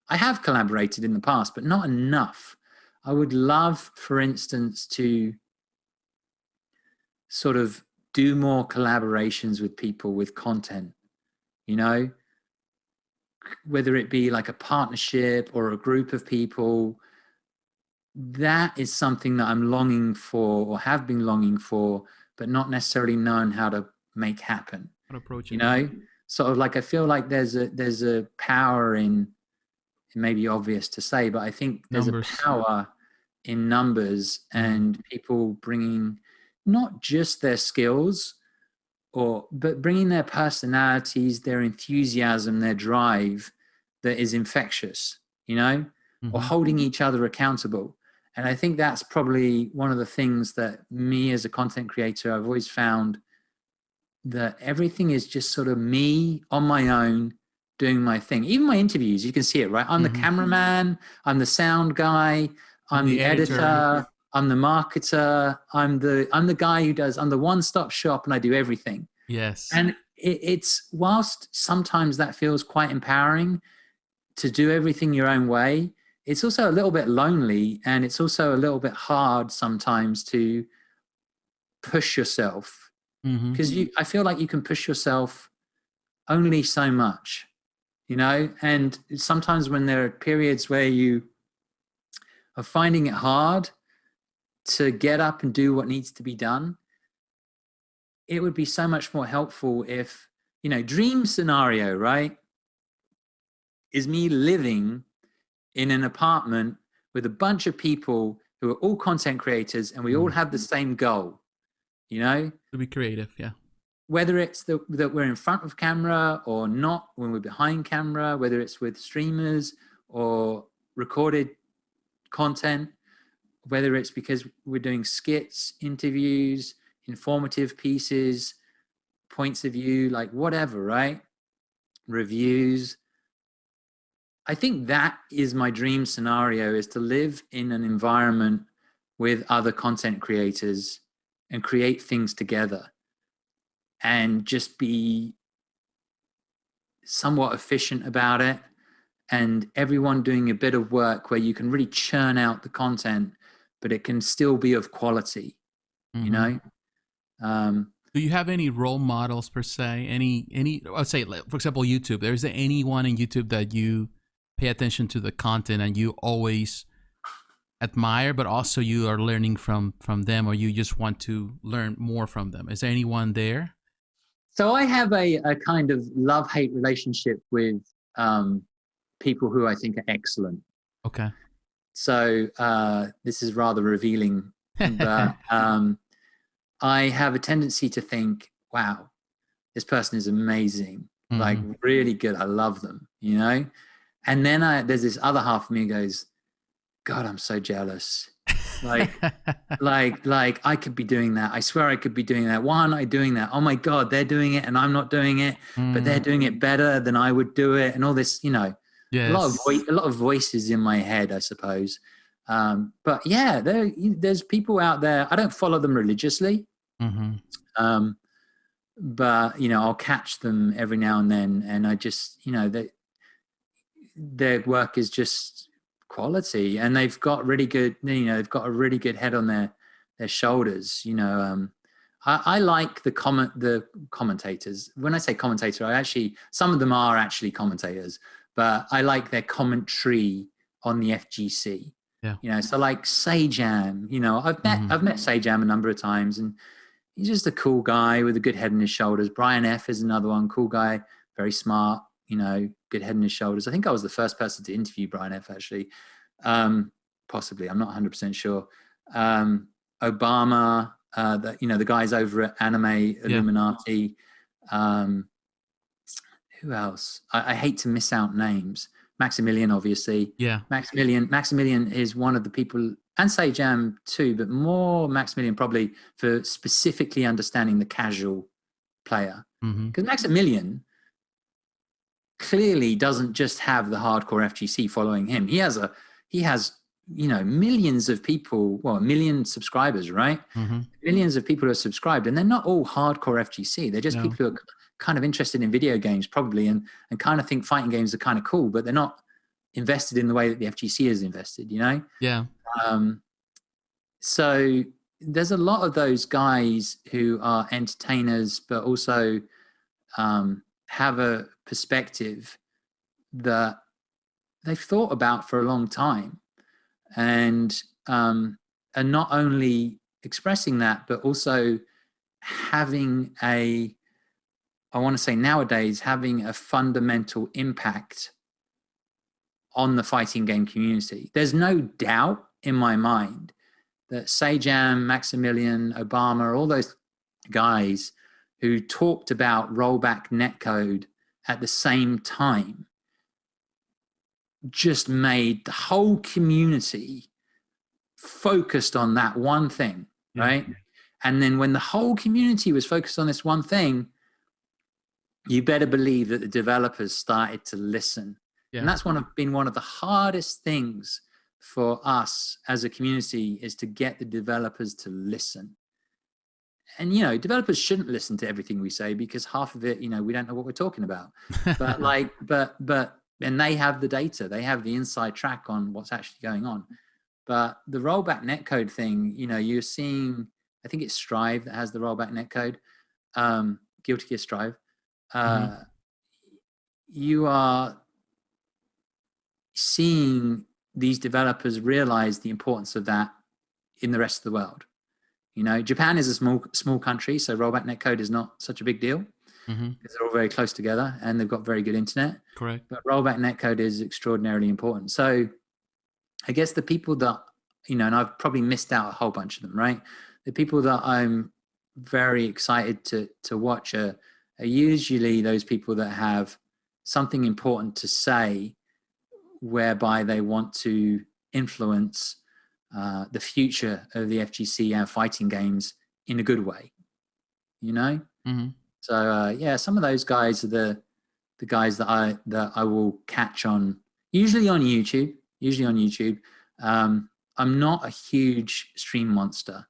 I have collaborated in the past, but not enough. I would love, for instance, to sort of do more collaborations with people with content, whether it be like a partnership or a group of people. That is something that I'm longing for, or have been longing for, but not necessarily known how to make happen. Approach it. Sort of like, I feel like there's a power in, it may be obvious to say, but I think there's a power in numbers, and people bringing not just their skills, but bringing their personalities, their enthusiasm, their drive, that is infectious, or holding each other accountable. And I think that's probably one of the things that me as a content creator, I've always found, that everything is just sort of me on my own doing my thing. Even my interviews, you can see it, right? I'm the cameraman, I'm the sound guy, I'm the editor, I'm the marketer, I'm the guy who I'm the one-stop shop, and I do everything. Yes. And it's, whilst sometimes that feels quite empowering to do everything your own way, it's also a little bit lonely, and it's also a little bit hard sometimes to push yourself. Because I feel like you can push yourself only so much, and sometimes when there are periods where you are finding it hard to get up and do what needs to be done, it would be so much more helpful if, dream scenario, right, is me living in an apartment with a bunch of people who are all content creators, and we all have the same goal, you know? To be creative, yeah. Whether it's that we're in front of camera or not, when we're behind camera, whether it's with streamers or recorded content, whether it's because we're doing skits, interviews, informative pieces, points of view, like whatever, right? Reviews. I think that is my dream scenario, is to live in an environment with other content creators and create things together and just be somewhat efficient about it, and everyone doing a bit of work where you can really churn out the content, but it can still be of quality, you know? Do you have any role models per se? Any? I'd say, for example, YouTube. Is there anyone in YouTube that you pay attention to the content and you always admire, but also you are learning from them, or you just want to learn more from them? Is there anyone there? So I have a kind of love-hate relationship with people who I think are excellent. Okay. So this is rather revealing, but I have a tendency to think, wow, this person is amazing, like really good. I love them, you know? And then there's this other half of me goes, God, I'm so jealous. Like I could be doing that. I swear I could be doing that. Why aren't I doing that? Oh my God, they're doing it and I'm not doing it, but they're doing it better than I would do it. And all this, you know, yes. a lot of voices in my head, I suppose. But yeah, there's people out there. I don't follow them religiously. But you know, I'll catch them every now and then. And I just, you know, their work is just quality, and they've got really good, you know, they've got a really good head on their shoulders, you know. I like the commentators. When I say commentator, some of them are actually commentators, but I like their commentary on the FGC. Yeah. You know, so like Sajam, you know, I've met Sajam a number of times, and he's just a cool guy with a good head on his shoulders. Brian F is another one, cool guy, very smart, you know, good head on his shoulders. I think I was the first person to interview Brian F, actually. Possibly, I'm not 100% sure. Obama, you know, the guys over at Anime Illuminati. Who else? I hate to miss out names. Maximilian, obviously. Yeah. Maximilian is one of the people, and Sajam too, but more Maximilian probably for specifically understanding the casual player. Because Maximilian clearly doesn't just have the hardcore FGC following him. He has, you know, millions of people, well, 1 million subscribers, right? Millions of people who are subscribed, and they're not all hardcore FGC. They're just people who are kind of interested in video games probably, and kind of think fighting games are kind of cool, but they're not invested in the way that the FGC is invested, you know? Yeah. So there's a lot of those guys who are entertainers, but also have a perspective that they've thought about for a long time, and are not only expressing that, but also having I want to say nowadays, having a fundamental impact on the fighting game community. There's no doubt in my mind that Sajam, Maximilian, Obama, all those guys who talked about rollback netcode at the same time just made the whole community focused on that one thing, right? And then when the whole community was focused on this one thing, you better believe that the developers started to listen. Yeah. And that's been one of the hardest things for us as a community, is to get the developers to listen. And, you know, developers shouldn't listen to everything we say, because half of it, you know, we don't know what we're talking about. But like, and they have the data, they have the inside track on what's actually going on. But the rollback netcode thing, you know, you're seeing, I think it's Strive that has the rollback netcode, Guilty Gear Strive. You are seeing these developers realize the importance of that in the rest of the world. You know, Japan is a small country, so rollback netcode is not such a big deal, because they're all very close together and they've got very good internet. Correct. But rollback netcode is extraordinarily important. So I guess the people that and I've probably missed out a whole bunch of them, right? The people that I'm very excited to watch are usually those people that have something important to say, whereby they want to influence the future of the FGC and fighting games in a good way, Mm-hmm. So yeah, some of those guys are the guys that I will catch on, usually on YouTube. I'm not a huge stream monster,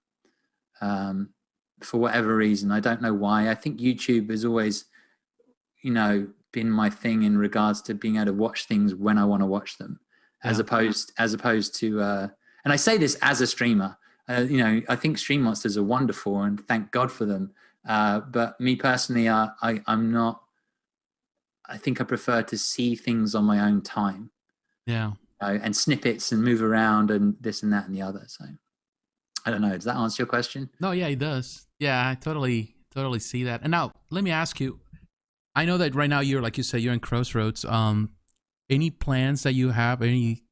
for whatever reason. I don't know why. I think YouTube has always, been my thing in regards to being able to watch things when I want to watch them, as opposed to. And I say this as a streamer. I think stream monsters are wonderful, and thank God for them. But me personally, I'm not. I think I prefer to see things on my own time. Yeah. And snippets and move around and this and that and the other. So I don't know. Does that answer your question? No, yeah, it does. Yeah, I totally see that. And now let me ask you, I know that right now you're, like you said, you're in crossroads. Any plans that you have, any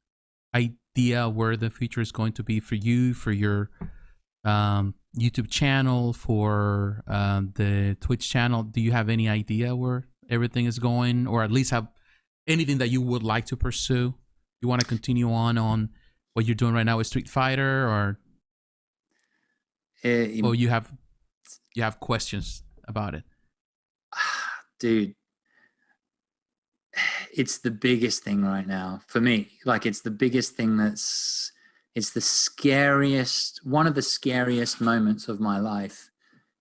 idea where the future is going to be for you, for your YouTube channel, for the Twitch channel? Do you have any idea where everything is going, or at least have anything that you would like to pursue? You want to continue on what you're doing right now with Street Fighter, or you have questions about it? Dude, it's the biggest thing right now for me. Like, it's the biggest thing. It's the scariest, one of the scariest moments of my life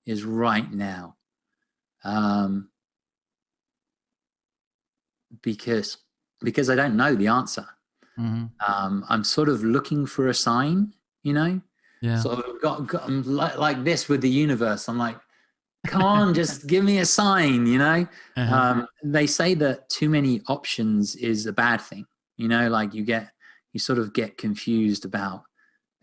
is right now. Because I don't know the answer. Mm-hmm. I'm sort of looking for a sign, Yeah. sort of I'm like this with the universe. I'm like, come on, just give me a sign, Uh-huh. They say that too many options is a bad thing, like you sort of get confused about,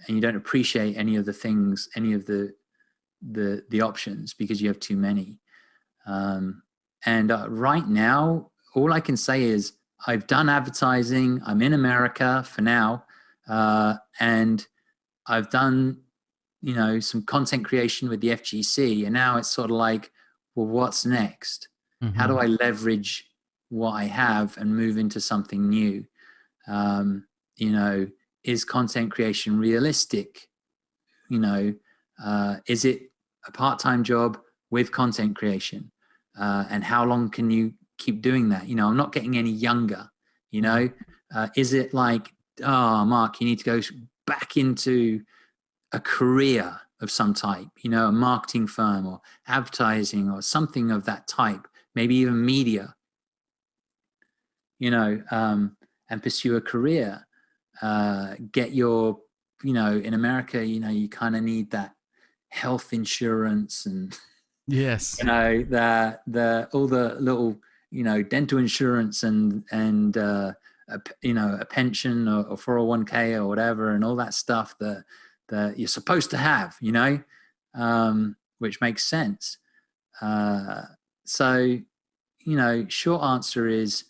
and you don't appreciate any of the things, any of the options, because you have too many. And right now, all I can say is I've done advertising. I'm in America for now. And I've done, some content creation with the FGC. And now it's sort of like, well, what's next? Mm-hmm. How do I leverage what I have and move into something new? Is content creation realistic? Is it a part-time job with content creation? And how long can you keep doing that? I'm not getting any younger, is it like, oh, Mark, you need to go back into a career of some type, a marketing firm or advertising or something of that type, maybe even media, and pursue a career, get your, in America, you kind of need that health insurance and Yes. the all the little dental insurance and a pension or 401k or whatever, and all that stuff that you're supposed to have, which makes sense. So short answer is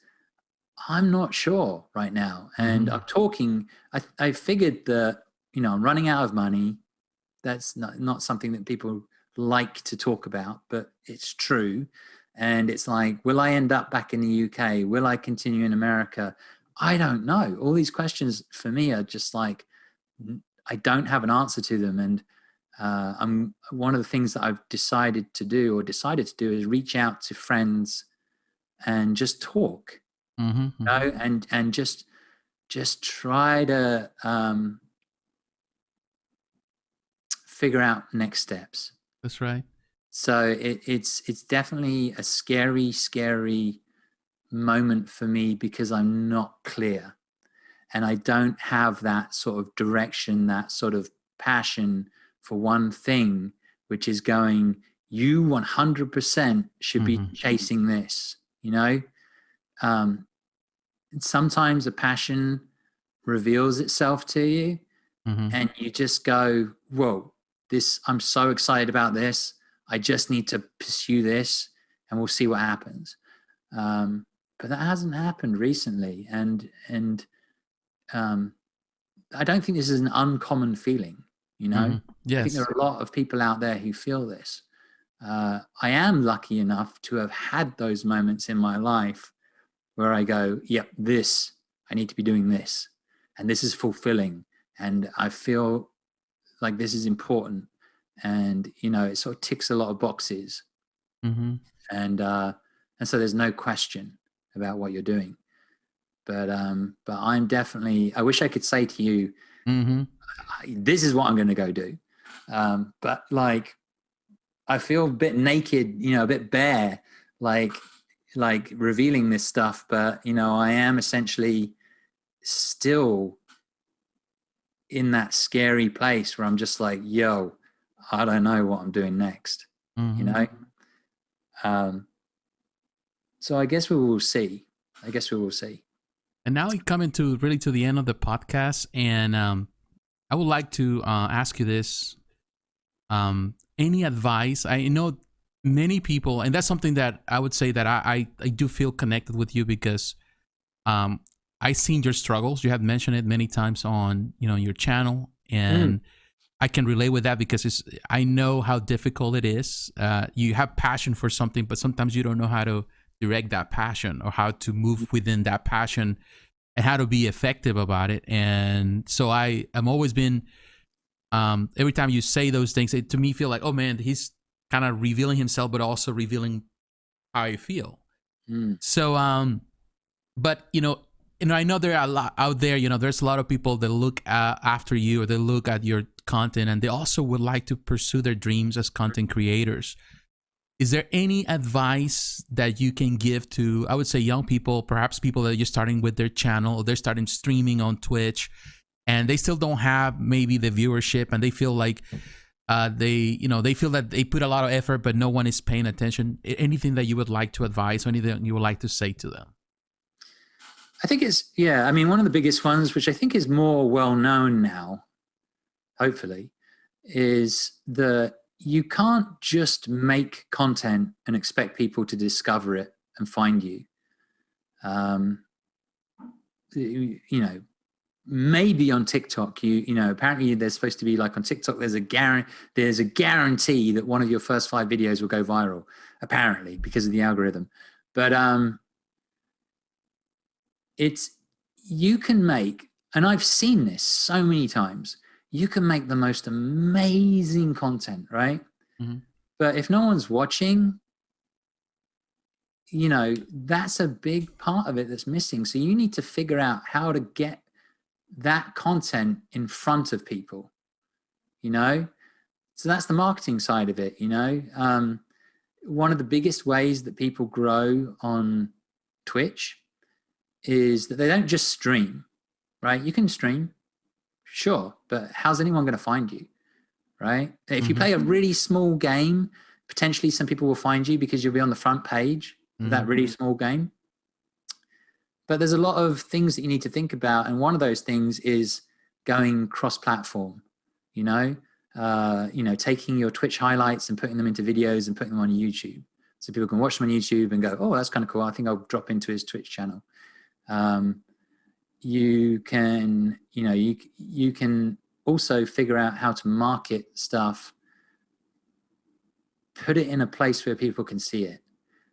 I'm not sure right now, and I figured that I'm running out of money. That's not something that people like to talk about, but it's true. And it's like, will I end up back in the UK? Will I continue in America? I don't know. All these questions for me are just like, I don't have an answer to them. And I'm one of the things that I've decided to do is reach out to friends and just talk, Mm-hmm. and just try to figure out next steps. That's right. So it's definitely a scary moment for me, because I'm not clear and I don't have that sort of direction, that sort of passion for one thing, which is going, you 100% should be chasing this, sometimes a passion reveals itself to you, and you just go, whoa, I'm so excited about this. I just need to pursue this, and we'll see what happens. But that hasn't happened recently. And I don't think this is an uncommon feeling, you know. I think there Yes. are a lot of people out there who feel this. I am lucky enough to have had those moments in my life where I go, yep, this, I need to be doing this, and this is fulfilling, and I feel like this is important, and you know, it sort of ticks a lot of boxes, Mm-hmm. and so there's no question about what you're doing. But I'm definitely, I wish I could say to you, Mm-hmm. this is what I'm going to go do. But like, I feel a bit naked, you know, a bit bare, like revealing this stuff. But, you know, I am essentially still in that scary place where I'm just like, yo, I don't know what I'm doing next, you Mm-hmm. know? So I guess we will see. I guess we will see. And now we come into really to the end of the podcast, and I would like to ask you this: any advice? I know many people, and that's something that I would say that I do feel connected with you because I've seen your struggles. You have mentioned it many times on your channel, and I can relate with that because I know how difficult it is. You have passion for something, but sometimes you don't know how to direct that passion or how to move within that passion and how to be effective about it. And so I'm always been, every time you say those things, it to me feel like, oh man, he's kind of revealing himself, but also revealing how I feel. So, but I know there are a lot out there. There's a lot of people that look after you, or they look at your content, and they also would like to pursue their dreams as content creators. Is there any advice that you can give to, I would say, young people, perhaps people that are just starting with their channel, or they're starting streaming on Twitch, and they still don't have maybe the viewership, and they feel like they feel that they put a lot of effort, but no one is paying attention? Anything that you would like to advise, or anything you would like to say to them? I think I mean, one of the biggest ones, which I think is more well known now, hopefully, is that you can't just make content and expect people to discover it and find you. Maybe on TikTok, apparently there's supposed to be, like, on TikTok, there's a guarantee that one of your first 5 videos will go viral, apparently, because of the algorithm. But you can make, and I've seen this so many times, you can make the most amazing content, right? Mm-hmm. But if no one's watching, that's a big part of it that's missing. So you need to figure out how to get that content in front of people, So that's the marketing side of it, One of the biggest ways that people grow on Twitch is that they don't just stream, right? You can stream, sure, but how's anyone going to find you, right? If you play a really small game, potentially some people will find you because you'll be on the front page of that really small game. But there's a lot of things that you need to think about, and one of those things is going cross-platform. Taking your Twitch highlights and putting them into videos and putting them on YouTube, so people can watch them on YouTube and go, "Oh, that's kind of cool. I think I'll drop into his Twitch channel." You can also figure out how to market stuff, put it in a place where people can see it.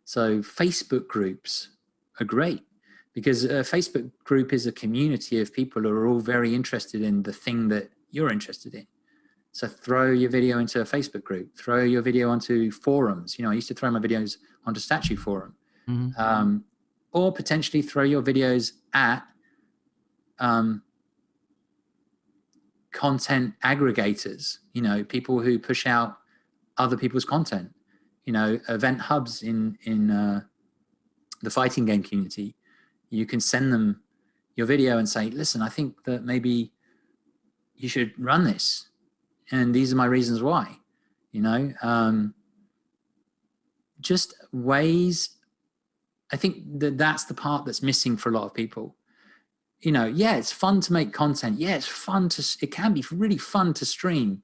So Facebook groups are great, because a Facebook group is a community of people who are all very interested in the thing that you're interested in. So throw your video into a Facebook group, throw your video onto forums. I used to throw my videos onto Statue Forum, or potentially throw your videos at content aggregators, people who push out other people's content, event hubs in the fighting game community. You can send them your video and say, listen, I think that maybe you should run this, and these are my reasons why. Just ways. I think that's the part that's missing for a lot of people. It's fun to make content. Yeah, it can be really fun to stream.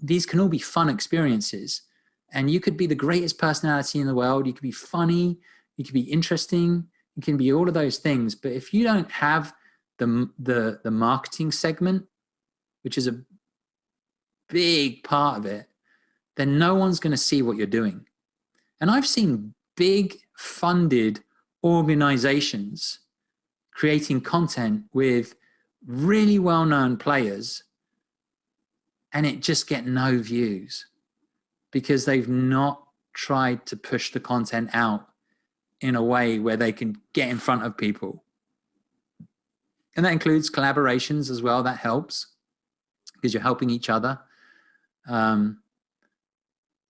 These can all be fun experiences, and you could be the greatest personality in the world. You could be funny, you could be interesting, you can be all of those things. But if you don't have the marketing segment, which is a big part of it, then no one's going to see what you're doing. And I've seen big funded organizations creating content with really well-known players, and it just get no views because they've not tried to push the content out in a way where they can get in front of people. And that includes collaborations as well. That helps because you're helping each other.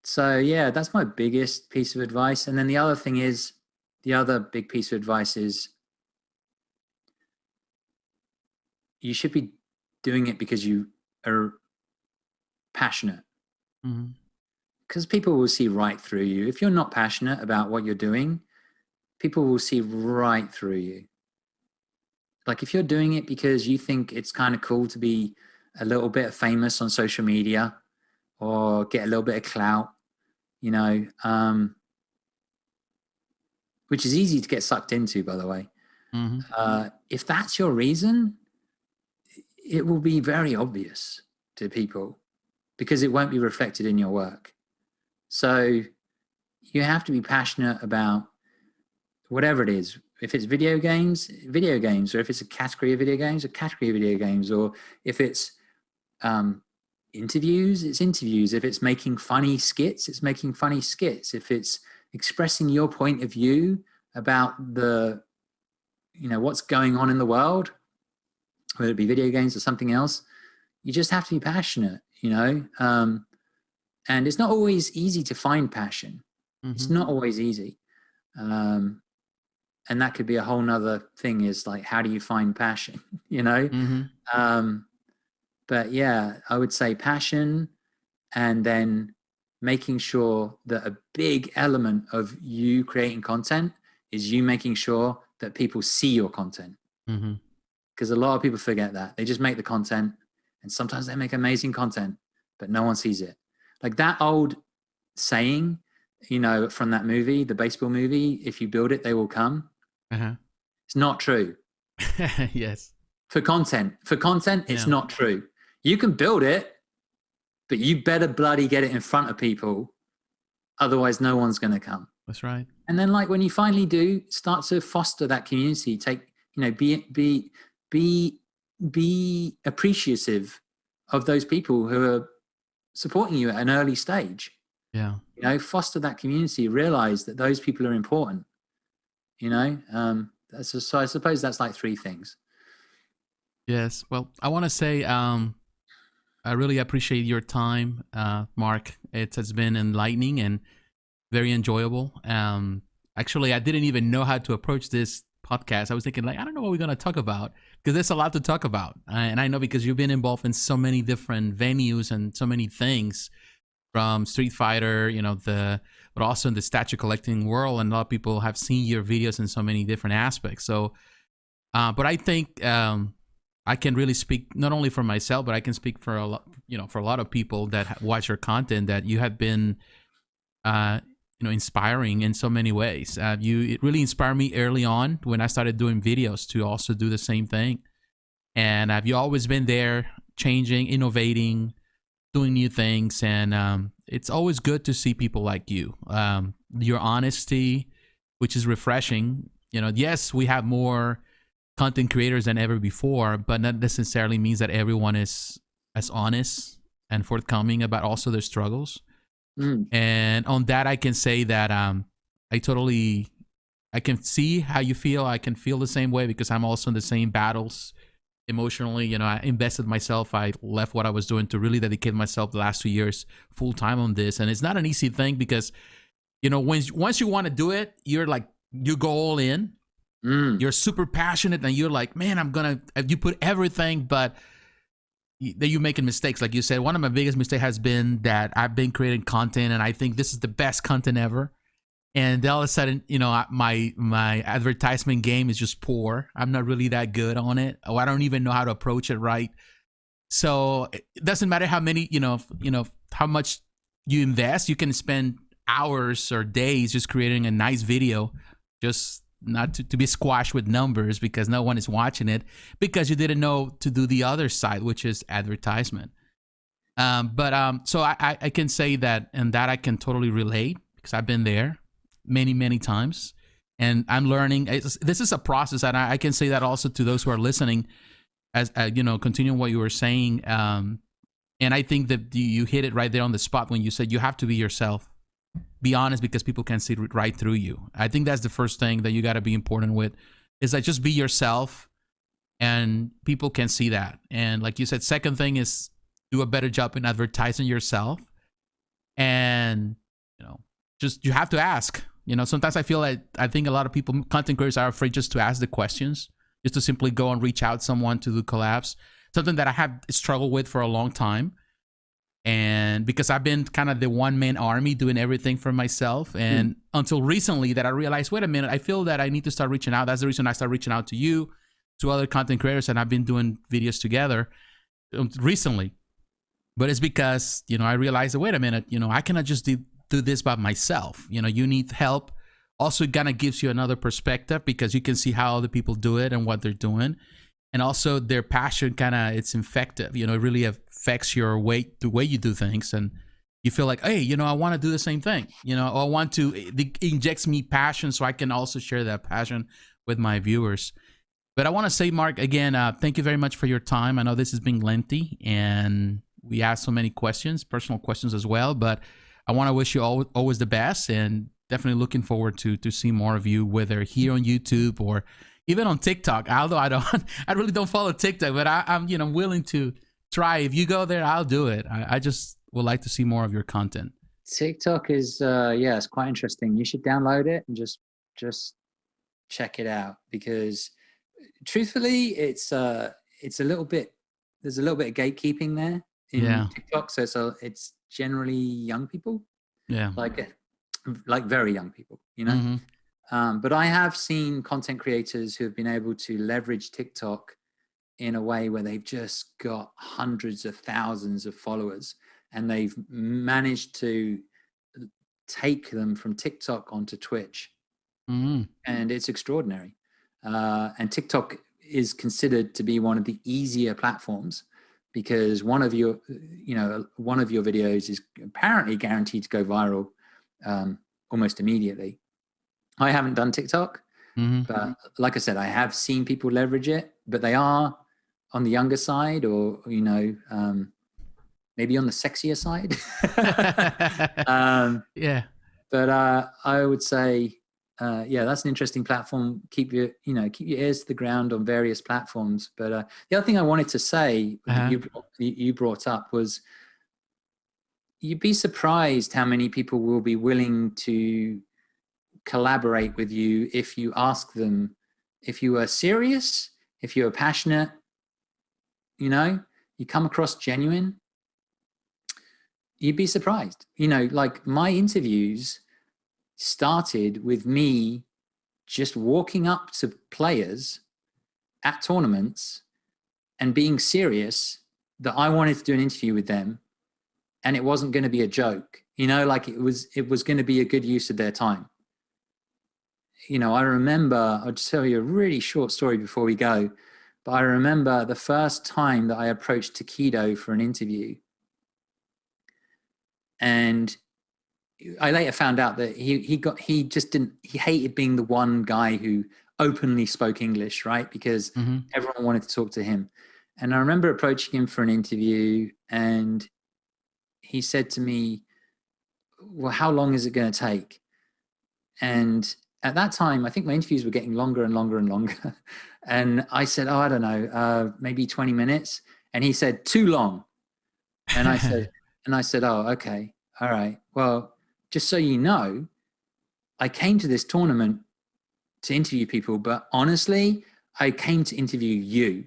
So yeah, that's my biggest piece of advice. And then the other big piece of advice is you should be doing it because you are passionate. Because people will see right through you. If you're not passionate about what you're doing, people will see right through you. Like if you're doing it because you think it's kind of cool to be a little bit famous on social media or get a little bit of clout, which is easy to get sucked into, by the way. If that's your reason, it will be very obvious to people because it won't be reflected in your work. So you have to be passionate about whatever it is. If it's video games, or if it's a category of video games, a category of video games, or if it's interviews, it's interviews. If it's making funny skits, it's making funny skits. If it's expressing your point of view about what's going on in the world, whether it be video games or something else, you just have to be passionate, and it's not always easy to find passion. It's not always easy. And that could be a whole nother thing, is like, how do you find passion, But yeah, I would say passion, and then making sure that a big element of you creating content is you making sure that people see your content. Because a lot of people forget that. They just make the content, and sometimes they make amazing content, but no one sees it. Like that old saying, from that movie, the baseball movie, if you build it, they will come. It's not true. Yes. For content, it's not true. You can build it, but you better bloody get it in front of people. Otherwise, no one's going to come. That's right. And then, like, when you finally do, start to foster that community. Be appreciative of those people who are supporting you at an early stage. Yeah. Foster that community. Realize that those people are important. So I suppose that's like three things. Yes. Well, I want to say I really appreciate your time, Mark. It has been enlightening and very enjoyable. Actually, I didn't even know how to approach this podcast. I was thinking, I don't know what we're going to talk about, because there's a lot to talk about. And I know because you've been involved in so many different venues and so many things, from Street Fighter, but also in the statue collecting world. And a lot of people have seen your videos in so many different aspects. So, but I think I can really speak not only for myself, but I can speak for a lot, for a lot of people that watch your content, that you have been, inspiring in so many ways. It really inspired me early on when I started doing videos to also do the same thing. And you always been there, changing, innovating, doing new things. And it's always good to see people like you. Your honesty, which is refreshing. Yes, we have more content creators than ever before, but not necessarily means that everyone is as honest and forthcoming about also their struggles. And on that, I can say that I can see how you feel. I can feel the same way, because I'm also in the same battles emotionally. I invested myself. I left what I was doing to really dedicate myself the last 2 years full time on this. And it's not an easy thing, because, once you want to do it, you're like, you go all in. You're super passionate, and you're like, man, you put everything, but that you're making mistakes. Like you said, one of my biggest mistakes has been that I've been creating content and I think this is the best content ever. And then all of a sudden, my advertisement game is just poor. I'm not really that good on it. Or I don't even know how to approach it right. So it doesn't matter how many, how much you invest. You can spend hours or days just creating a nice video, just not to be squashed with numbers because no one is watching it, because you didn't know to do the other side, which is advertisement. So I can say that, and that I can totally relate because I've been there many times, and I'm learning. This is a process, and I can say that also to those who are listening, as continuing what you were saying. And I think that you hit it right there on the spot when you said you have to be yourself. Be honest, because people can see right through you. I think that's the first thing that you got to be important with, is that just be yourself, and people can see that. And like you said, second thing is do a better job in advertising yourself. And just you have to ask. Sometimes I think a lot of people, content creators, are afraid just to ask the questions, just to simply go and reach out to someone to do collabs. Something that I have struggled with for a long time. And because I've been kind of the one-man army doing everything for myself, and until recently that I realized, wait a minute, I feel that I need to start reaching out. That's the reason I started reaching out to you, to other content creators, and I've been doing videos together recently. But it's because, I realized that, wait a minute, I cannot just do this by myself. You need help. Also, it kind of gives you another perspective because you can see how other people do it and what they're doing. And also their passion it's infective. It really affects the way you do things. And you feel like, hey, I want to do the same thing. I want to, it injects me passion so I can also share that passion with my viewers. But I want to say, Mark, again, thank you very much for your time. I know this has been lengthy and we asked so many questions, personal questions as well. But I want to wish you always the best, and definitely looking forward to see more of you, whether here on YouTube or even on TikTok. Although I really don't follow TikTok, but I'm willing to try. If you go there, I'll do it. I just would like to see more of your content. TikTok is it's quite interesting. You should download it and just check it out, because truthfully, it's a little bit, there's a little bit of gatekeeping there in TikTok. So it's generally young people, like very young people, but I have seen content creators who have been able to leverage TikTok in a way where they've just got hundreds of thousands of followers, and they've managed to take them from TikTok onto Twitch. And it's extraordinary. And TikTok is considered to be one of the easier platforms, because one of your videos is apparently guaranteed to go viral almost immediately. I haven't done TikTok, but like I said, I have seen people leverage it, but they are on the younger side, or maybe on the sexier side. But I would say, that's an interesting platform. Keep your ears to the ground on various platforms. But the other thing I wanted to say that you brought up was, you'd be surprised how many people will be willing to collaborate with you if you ask them, if you are serious, if you are passionate, you come across genuine, you'd be surprised. Like my interviews started with me just walking up to players at tournaments and being serious that I wanted to do an interview with them, and it wasn't going to be a joke, like it was going to be a good use of their time. I remember, I'll just tell you a really short story before we go, but I remember the first time that I approached Takedo for an interview, and I later found out that he hated being the one guy who openly spoke English, right? Because everyone wanted to talk to him. And I remember approaching him for an interview, and he said to me, well, how long is it going to take? And at that time, I think my interviews were getting longer and longer and longer. And I said, I don't know, maybe 20 minutes. And he said, too long. And I said, oh, okay. All right. Well, just so you know, I came to this tournament to interview people, but honestly, I came to interview you.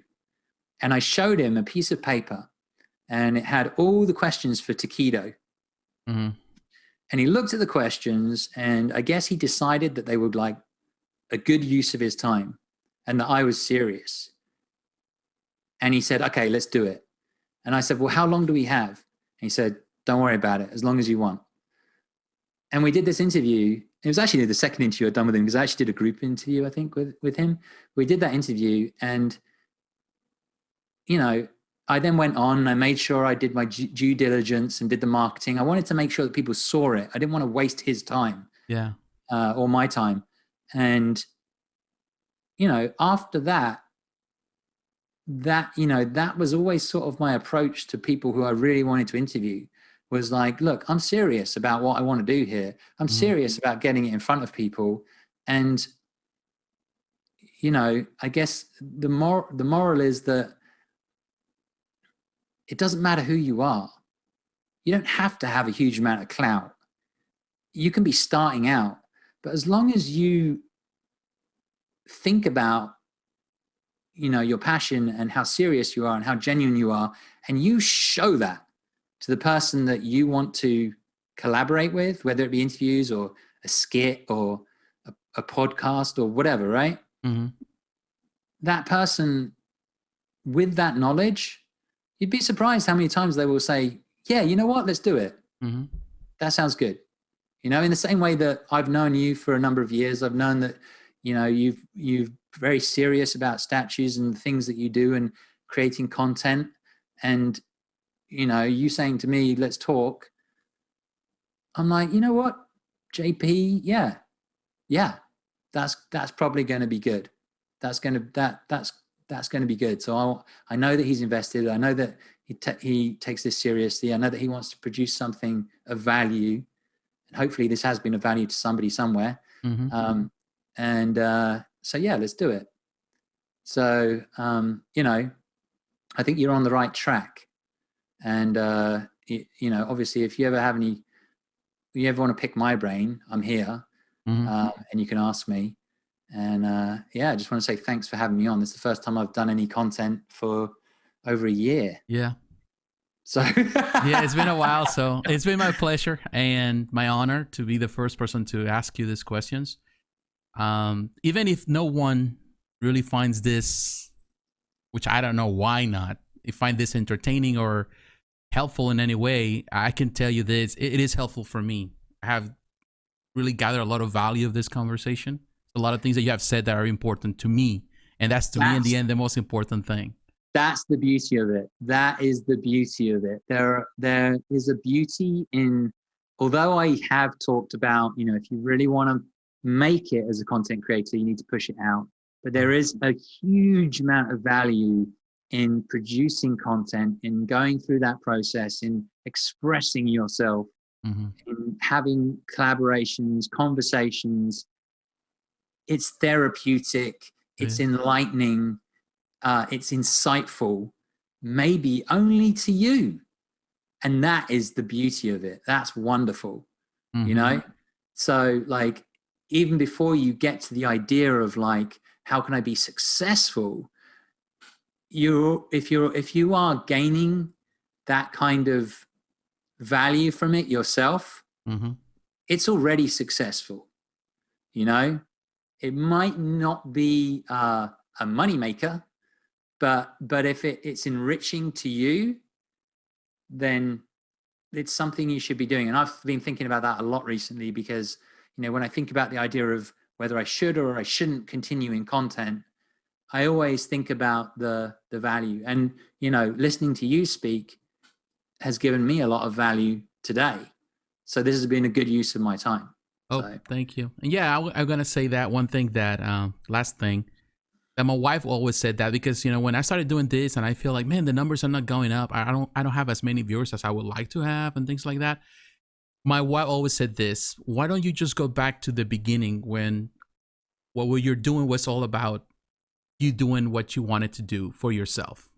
And I showed him a piece of paper, and it had all the questions for Takedo. And he looked at the questions, and I guess he decided that they were like a good use of his time and that I was serious. And he said, okay, let's do it. And I said, well, how long do we have? And he said, don't worry about it, as long as you want. And we did this interview, it was actually the second interview I'd done with him, because I actually did a group interview, I think, with him. We did that interview, and, you know, I then went on, I made sure I did my due diligence and did the marketing. I wanted to make sure that people saw it. I didn't want to waste his time. Yeah. Or my time. And, you know, after that, you know, that was always sort of my approach to people who I really wanted to interview, was like, look, I'm serious about what I want to do here. I'm serious about getting it in front of people. And, you know, I guess the moral is that it doesn't matter who you are. You don't have to have a huge amount of clout. You can be starting out, but as long as you think about, you know, your passion and how serious you are and how genuine you are, and you show that to the person that you want to collaborate with, whether it be interviews or a skit or a podcast or whatever, right? That person, with that knowledge, you'd be surprised how many times they will say, yeah, you know what, let's do it. That sounds good. You know, in the same way that I've known you for a number of years, I've known that, you know, you've very serious about statues and the things that you do and creating content. And, you know, you saying to me, let's talk. I'm like, you know what, JP, yeah, that's probably going to be good. That's going to be good. So I know that he's invested. I know that he takes this seriously. I know that he wants to produce something of value. And hopefully this has been of value to somebody somewhere. So yeah, let's do it. So, you know, I think you're on the right track. And, you know, obviously if you ever want to pick my brain, I'm here. And you can ask me. And yeah, I just want to say thanks for having me on. This is the first time I've done any content for over a year. Yeah. So yeah, it's been a while. So it's been my pleasure and my honor to be the first person to ask you these questions. Even if no one really finds this, which I don't know why not, if find this entertaining or helpful in any way, I can tell you this, it is helpful for me. I have really gathered a lot of value of this conversation. A lot of things that you have said that are important to me. And that's me in the end, the most important thing. That's the beauty of it. That is the beauty of it. There is a beauty in, although I have talked about, you know, if you really want to make it as a content creator, you need to push it out. But there is a huge amount of value in producing content, in going through that process, in expressing yourself, in having collaborations, conversations. It's therapeutic, it's enlightening, it's insightful, maybe only to you. And that is the beauty of it. That's wonderful, you know? So like, even before you get to the idea of like, how can I be successful? If you are gaining that kind of value from it yourself, it's already successful, you know? It might not be a moneymaker, but if it's enriching to you, then it's something you should be doing. And I've been thinking about that a lot recently, because, you know, when I think about the idea of whether I should or I shouldn't continue in content, I always think about the value. And, you know, listening to you speak has given me a lot of value today. So this has been a good use of my time. Oh, so. Thank you. And yeah, I'm going to say that one thing that, last thing, that my wife always said that, because, you know, when I started doing this and I feel like, man, the numbers are not going up. I don't have as many viewers as I would like to have and things like that. My wife always said this: why don't you just go back to the beginning, when what you're doing was all about you doing what you wanted to do for yourself?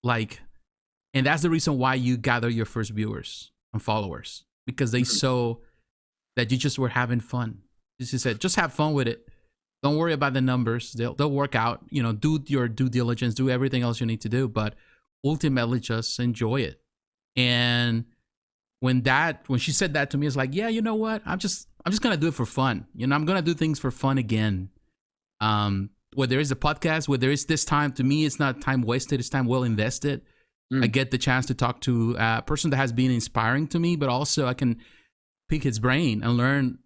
Like, and that's the reason why you gather your first viewers and followers, because they saw that you just were having fun. She said, just have fun with it. Don't worry about the numbers. They'll work out. You know, do your due diligence, do everything else you need to do, but ultimately just enjoy it. And when she said that to me, it's like, yeah, you know what? I'm just gonna do it for fun. You know, I'm gonna do things for fun again. Whether it's a podcast, whether it's this time, to me, it's not time wasted. It's time well invested. I get the chance to talk to a person that has been inspiring to me, but also I can pick his brain and learn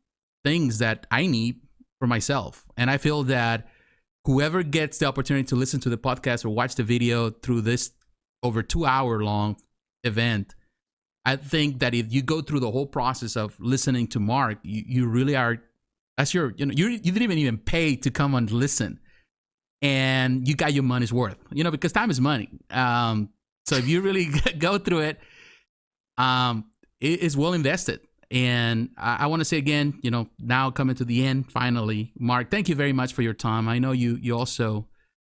things that I need for myself. And I feel that whoever gets the opportunity to listen to the podcast or watch the video through this over 2 hour long event, I think that if you go through the whole process of listening to Mark, you really are, that's your, you didn't even pay to come and listen, and you got your money's worth, because time is money. So if you really go through it, it is well invested. And I want to say again, now coming to the end, finally, Mark, thank you very much for your time. I know you also,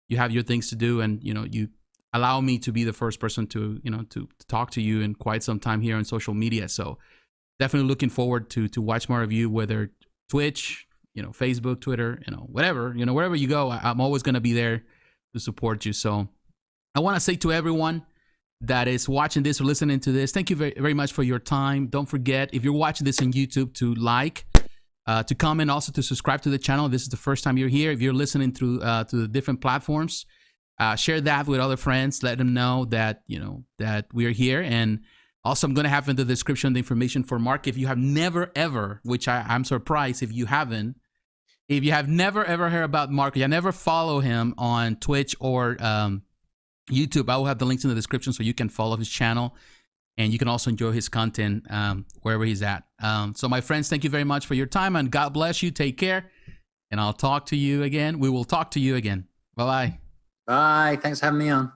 you have your things to do, and, you allow me to be the first person to, to talk to you in quite some time here on social media. So definitely looking forward to watch more of you, whether Twitch, Facebook, Twitter, whatever, wherever you go, I'm always going to be there to support you. So I want to say to everyone that is watching this or listening to this, thank you very, very much for your time. Don't forget, if you're watching this on YouTube, to like, to comment, also to subscribe to the channel. This is the first time you're here. If you're listening through to the different platforms, share that with other friends. Let them know that, that we're here. And also, I'm going to have in the description the information for Mark. If you have never, ever, which I'm surprised if you have never, ever heard about Mark, you never follow him on Twitch or YouTube, I will have the links in the description so you can follow his channel, and you can also enjoy his content wherever he's at. So my friends, thank you very much for your time, and God bless you. Take care, and I'll talk to you again. We will talk to you again. Bye-bye. Bye. Thanks for having me on.